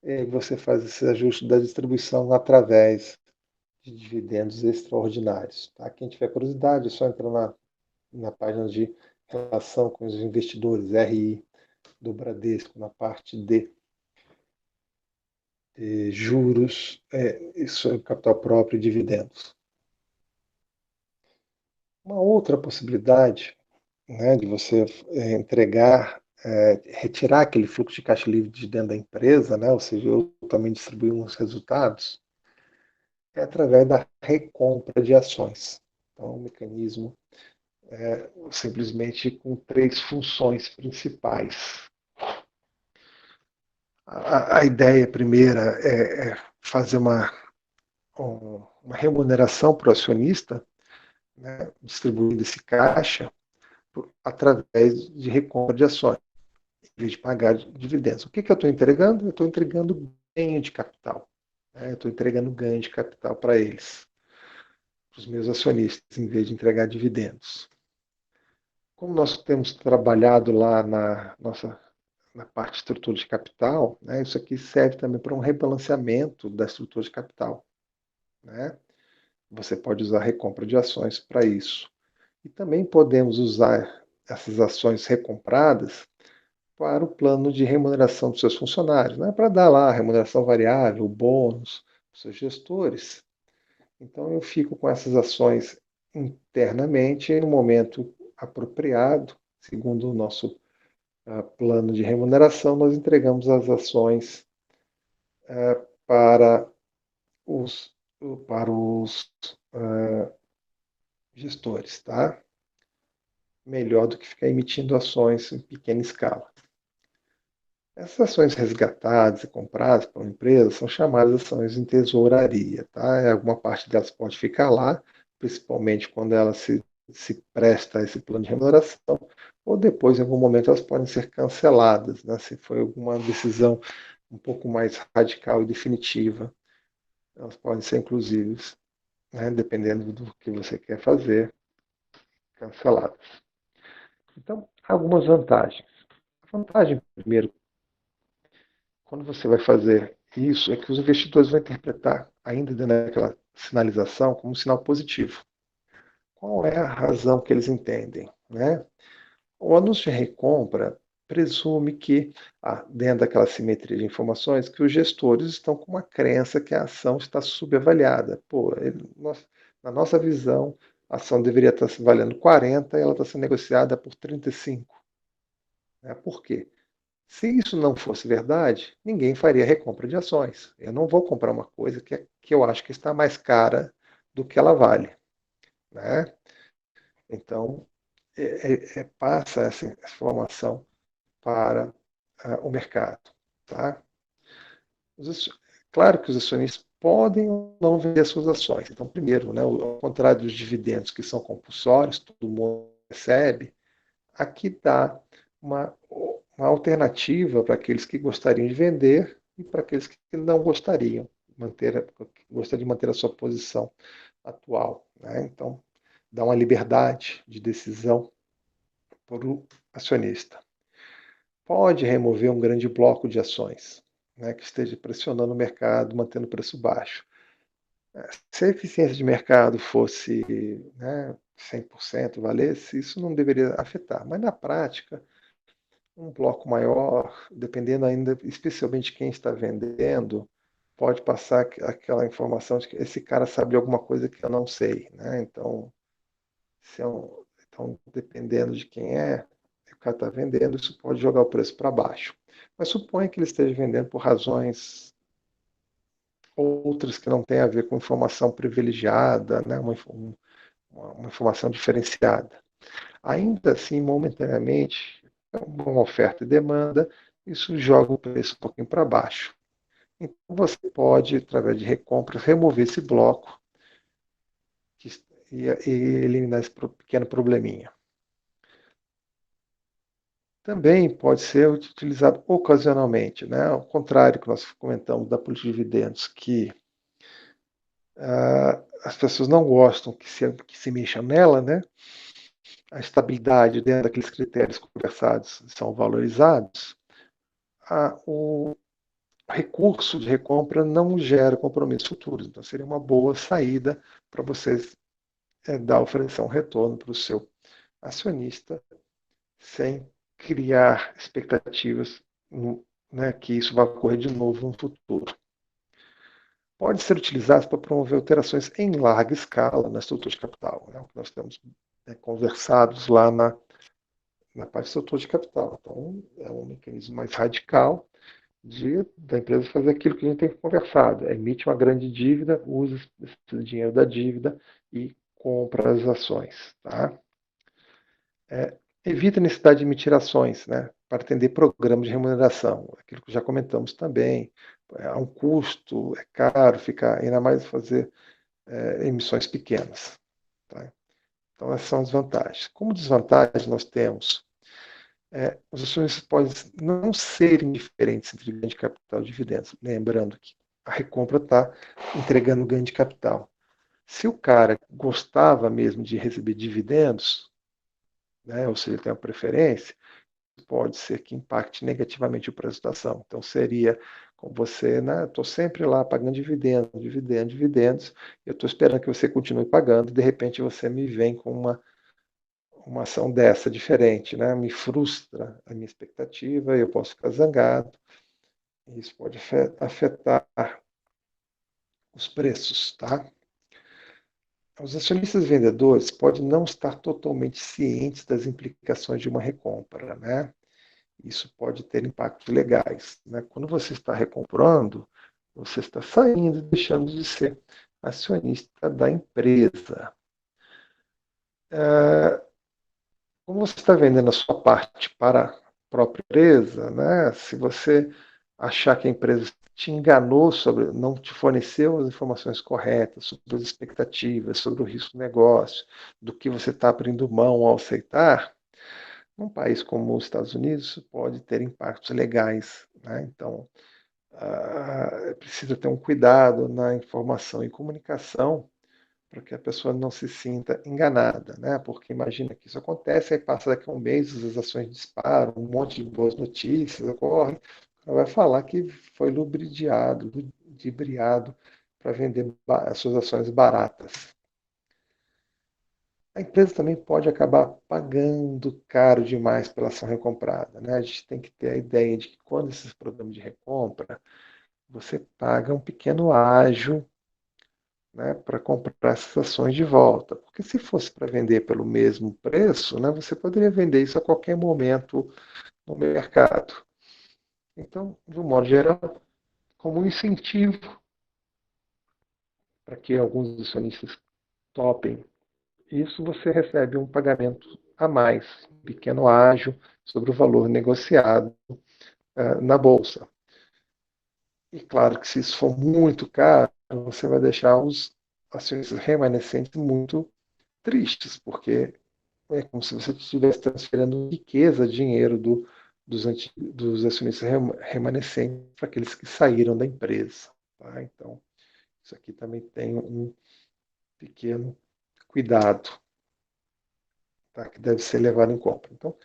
[SPEAKER 1] e você faz esse ajuste da distribuição através de dividendos extraordinários. Tá? Quem tiver curiosidade, é só entrar na página de relação com os investidores, RI, do Bradesco, na parte de juros, isso é capital próprio e dividendos. Uma outra possibilidade, né, de você entregar, retirar aquele fluxo de caixa livre de dentro da empresa, né, ou seja, eu também distribuir uns resultados, é através da recompra de ações. Então, um mecanismo simplesmente com três funções principais. A ideia primeira é fazer uma remuneração para o acionista, né, distribuindo esse caixa através de recompra de ações, em vez de pagar dividendos. O que eu estou entregando? Eu estou entregando ganho de capital. Né? Eu estou entregando ganho de capital para eles, para os meus acionistas, em vez de entregar dividendos. Como nós temos trabalhado lá na parte de estrutura de capital, né, isso aqui serve também para um rebalanceamento da estrutura de capital. Né? Você pode usar a recompra de ações para isso. E também podemos usar essas ações recompradas para o plano de remuneração dos seus funcionários, né? Para dar lá a remuneração variável, bônus para os seus gestores. Então eu fico com essas ações internamente e no momento apropriado, segundo o nosso plano de remuneração, nós entregamos as ações para os, para os gestores, tá? Melhor do que ficar emitindo ações em pequena escala. Essas ações resgatadas e compradas por uma empresa são chamadas ações em tesouraria, tá? Alguma parte delas pode ficar lá, principalmente quando ela se presta a esse plano de remuneração, ou depois, em algum momento, elas podem ser canceladas, né? Se foi alguma decisão um pouco mais radical e definitiva, elas podem ser, inclusive, né, dependendo do que você quer fazer, canceladas. Então, algumas vantagens. A vantagem, primeiro, quando você vai fazer isso, é que os investidores vão interpretar, ainda dentro daquela sinalização, como um sinal positivo. Qual é a razão que eles entendem? Né? O anúncio de recompra presume que, dentro daquela simetria de informações, que os gestores estão com uma crença que a ação está subavaliada. Pô, na nossa visão, a ação deveria estar valendo 40 e ela está sendo negociada por 35. Né? Por quê? Se isso não fosse verdade, ninguém faria recompra de ações. Eu não vou comprar uma coisa que eu acho que está mais cara do que ela vale. Né? Então, passa essa informação para o mercado. Tá? Claro que os acionistas podem ou não vender suas ações. Então, primeiro, né, ao contrário dos dividendos que são compulsórios, todo mundo recebe, aqui dá uma alternativa para aqueles que gostariam de vender e para aqueles que não gostariam, gostariam de manter a sua posição atual. Né? Então, dá uma liberdade de decisão para o acionista. Pode remover um grande bloco de ações, né, que esteja pressionando o mercado, mantendo o preço baixo. Se a eficiência de mercado fosse, né, 100% valesse, isso não deveria afetar. Mas na prática, um bloco maior, dependendo ainda, especialmente quem está vendendo, pode passar aquela informação de que esse cara sabe de alguma coisa que eu não sei. Né? Então, dependendo de quem o cara está vendendo, isso pode jogar o preço para baixo. Mas suponha que ele esteja vendendo por razões outras que não têm a ver com informação privilegiada, né? Uma informação diferenciada. Ainda assim, momentaneamente, uma oferta e demanda, isso joga o preço um pouquinho para baixo. Então, você pode, através de recompras, remover esse bloco e eliminar esse pequeno probleminha. Também pode ser utilizado ocasionalmente, né? Ao contrário que nós comentamos da política de dividendos, que as pessoas não gostam que se mexa nela, né? A estabilidade dentro daqueles critérios conversados são valorizados, o recurso de recompra não gera compromissos futuros. Então, seria uma boa saída para vocês oferecer um retorno para o seu acionista sem criar expectativas, né, que isso vai ocorrer de novo no futuro. Pode ser utilizado para promover alterações em larga escala na estrutura de capital, né, o que nós temos conversados lá na parte de estrutura de capital. Então, é um mecanismo mais radical da empresa fazer aquilo que a gente tem conversado. Emite uma grande dívida, usa esse dinheiro da dívida e compra as ações. Tá? Evita a necessidade de emitir ações, né, para atender programas de remuneração. Aquilo que já comentamos também. Há um custo, é caro, ainda mais fazer emissões pequenas. Tá? Então, essas são as vantagens. Como desvantagem, nós temos os acionistas podem não serem diferentes entre ganho de capital e dividendos. Lembrando que a recompra está entregando ganho de capital. Se o cara gostava mesmo de receber dividendos, né, ou seja, ele tem uma preferência, pode ser que impacte negativamente o preço da ação. Então, seria com você, né? Estou sempre lá pagando dividendos, eu estou esperando que você continue pagando, e de repente você me vem com uma ação dessa diferente, né? Me frustra a minha expectativa, eu posso ficar zangado, isso pode afetar os preços, tá? Os acionistas vendedores podem não estar totalmente cientes das implicações de uma recompra, né? Isso pode ter impactos legais, né? Quando você está recomprando, você está saindo, deixando de ser acionista da empresa. Como você está vendendo a sua parte para a própria empresa, né? Se você achar que a empresa te enganou não te forneceu as informações corretas sobre as expectativas, sobre o risco do negócio, do que você está abrindo mão ao aceitar, num país como os Estados Unidos, isso pode ter impactos legais, né? Então, é preciso ter um cuidado na informação e comunicação para que a pessoa não se sinta enganada, né? Porque imagina que isso acontece, aí passa daqui a um mês, as ações disparam, um monte de boas notícias ocorrem, ela vai falar que foi ludibriado para vender as suas ações baratas. A empresa também pode acabar pagando caro demais pela ação recomprada, né? A gente tem que ter a ideia de que quando esses programas de recompra, você paga um pequeno ágio, né, para comprar essas ações de volta. Porque se fosse para vender pelo mesmo preço, né, você poderia vender isso a qualquer momento no mercado. Então, de um modo geral, como um incentivo para que alguns acionistas topem isso, você recebe um pagamento a mais, um pequeno ágio sobre o valor negociado na bolsa. E claro que se isso for muito caro, você vai deixar os acionistas remanescentes muito tristes, porque é como se você estivesse transferindo riqueza, dinheiro dos acionistas remanescentes para aqueles que saíram da empresa. Tá? Então, isso aqui também tem um pequeno cuidado, tá? Que deve ser levado em conta. Então,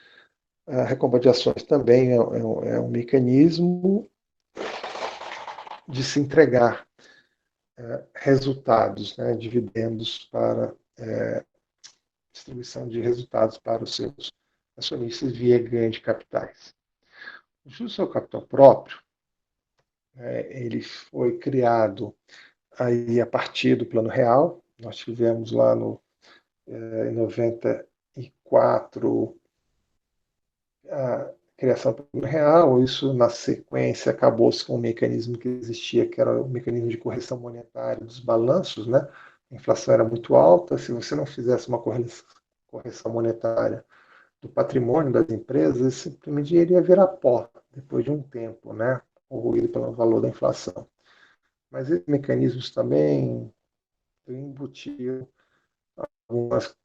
[SPEAKER 1] a recompra de ações também é um mecanismo de se entregar resultados, né, dividendos para distribuição de resultados para os seus acionistas via ganho de capitais. O juros ao capital próprio, ele foi criado aí a partir do Plano Real. Nós tivemos lá em 94 a criação do Plano Real. Isso, na sequência, acabou-se com um mecanismo que existia, que era o mecanismo de correção monetária dos balanços, né? A inflação era muito alta. Se você não fizesse uma correção monetária do patrimônio das empresas, esse simplesmente iria virar pó depois de um tempo, né? Corroído pelo valor da inflação. Mas esses mecanismos também embutiram algumas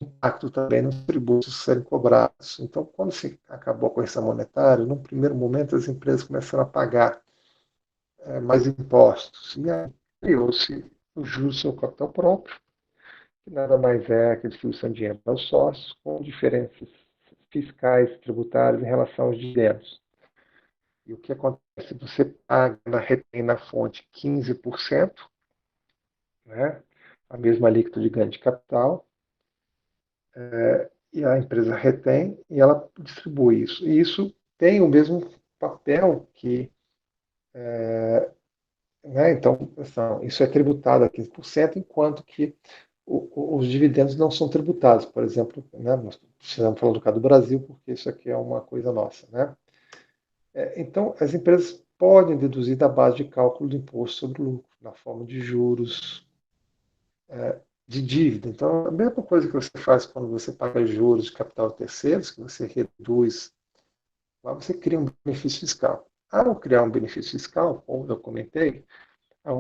[SPEAKER 1] impacto também nos tributos serem cobrados. Então, quando se acabou a correção monetária, num primeiro momento as empresas começaram a pagar mais impostos. E aí criou-se o juros sobre o capital próprio, que nada mais é que a distribuição de dinheiro aos sócios, com diferenças fiscais, tributárias em relação aos dividendos. E o que acontece? Você paga, retém na fonte 15%, né? A mesma alíquota de ganho de capital, e a empresa retém e ela distribui isso. E isso tem o mesmo papel que, né, então, isso é tributado a 15%, enquanto que os dividendos não são tributados. Por exemplo, né, nós precisamos falar do caso do Brasil, porque isso aqui é uma coisa nossa. Né? Então, as empresas podem deduzir da base de cálculo do imposto sobre o lucro, na forma de juros, de dívida. Então, a mesma coisa que você faz quando você paga juros de capital de terceiros, que você reduz, lá você cria um benefício fiscal. Ao criar um benefício fiscal, como eu comentei, há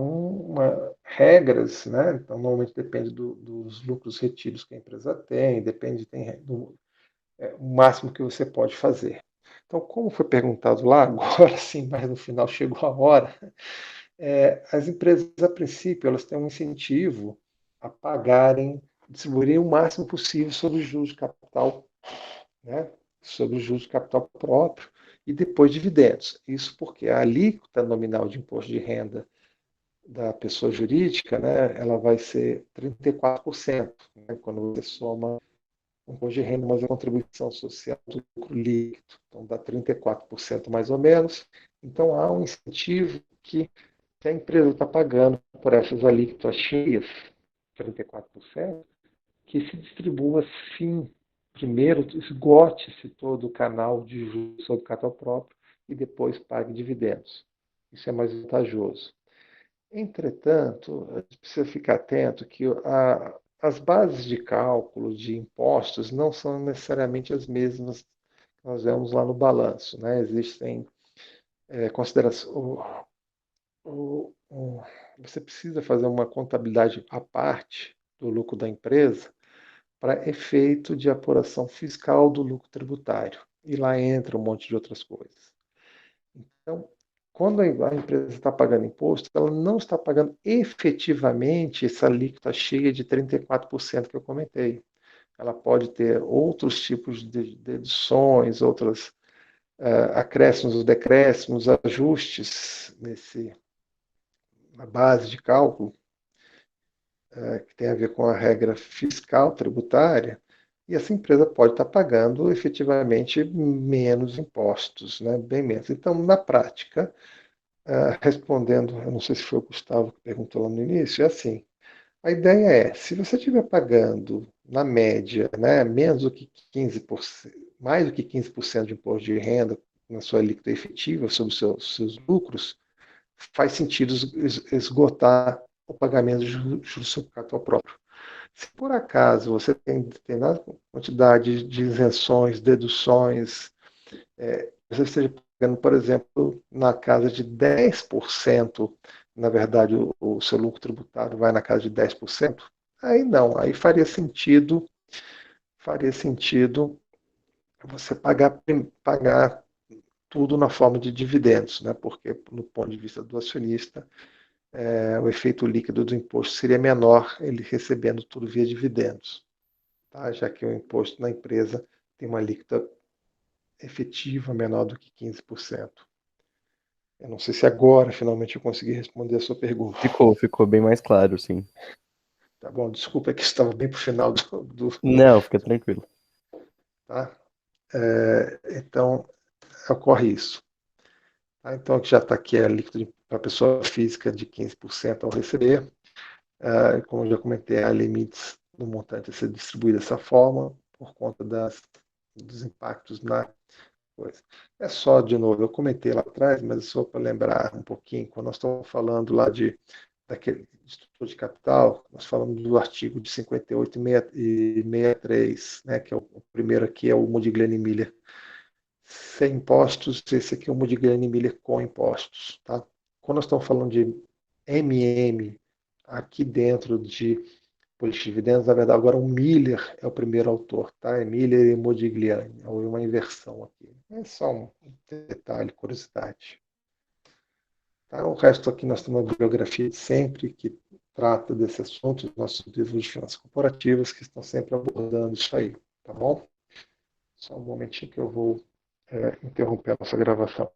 [SPEAKER 1] regras, né? Então, normalmente depende dos lucros retidos que a empresa tem, depende do o máximo que você pode fazer. Então, como foi perguntado lá, agora sim, mas no final chegou a hora, as empresas, a princípio, elas têm um incentivo a pagarem, distribuírem o máximo possível sobre os juros de capital, né? Sobre os juros de capital próprio e depois dividendos. Isso porque a alíquota nominal de imposto de renda da pessoa jurídica, né, ela vai ser 34%, né, quando você soma um imposto de renda mais a contribuição social do lucro líquido. Então dá 34% mais ou menos. Então há um incentivo que se a empresa está pagando por essas alíquotas cheias, 34%, que se distribua sim, primeiro esgote-se todo o canal de juros sobre capital próprio e depois pague dividendos. Isso é mais vantajoso. Entretanto, a gente precisa ficar atento que as bases de cálculo de impostos não são necessariamente as mesmas que nós vemos lá no balanço. Né? Existem considerações. Você precisa fazer uma contabilidade à parte do lucro da empresa para efeito de apuração fiscal do lucro tributário. E lá entra um monte de outras coisas. Então, quando a empresa está pagando imposto, ela não está pagando efetivamente essa alíquota cheia de 34% que eu comentei. Ela pode ter outros tipos de deduções, outros acréscimos, decréscimos, ajustes na base de cálculo, que tem a ver com a regra fiscal tributária, e essa empresa pode estar pagando efetivamente menos impostos, né? Bem menos. Então, na prática, respondendo, eu não sei se foi o Gustavo que perguntou lá no início, é assim, a ideia é, se você estiver pagando, na média, né, menos do que 15%, mais do que 15% de imposto de renda na sua alíquota efetiva sobre os seus lucros, faz sentido esgotar o pagamento de juros sobre capital próprio. Se por acaso você tem determinada quantidade de isenções, deduções, você esteja pagando, por exemplo, na casa de 10%, na verdade o seu lucro tributário vai na casa de 10%, aí não, aí faria sentido você pagar tudo na forma de dividendos, né? Porque, no ponto de vista do acionista, o efeito líquido do imposto seria menor, ele recebendo tudo via dividendos, tá? Já que o imposto na empresa tem uma alíquota efetiva menor do que 15%. Eu não sei se agora finalmente eu consegui responder a sua pergunta.
[SPEAKER 2] Ficou bem mais claro, sim.
[SPEAKER 1] Tá bom, desculpa, é que estava bem para o final
[SPEAKER 2] Não, fica tranquilo.
[SPEAKER 1] tá? Então, ocorre isso. Tá? Então, já está aqui a líquida para a pessoa física de 15% ao receber. Como eu já comentei, há limites no montante a ser distribuído dessa forma, por conta dos impactos na coisa. É só, de novo, eu comentei lá atrás, mas só para lembrar um pouquinho, quando nós estamos falando lá daquele estrutura de capital, nós falamos do artigo de 58 e 63, né, que é o primeiro aqui, é o Modigliani Miller sem impostos, esse aqui é o Modigliani Miller com impostos. Tá? Quando nós estamos falando de MM, aqui dentro de política de dividendos. Na verdade, agora o Miller é o primeiro autor, tá? É Miller e Modigliani. É uma inversão aqui. É só um detalhe, curiosidade. Tá? O resto aqui nós temos uma bibliografia de sempre que trata desse assunto, os nossos livros de finanças corporativas que estão sempre abordando isso aí, tá bom? Só um momentinho que eu vou interromper a nossa gravação.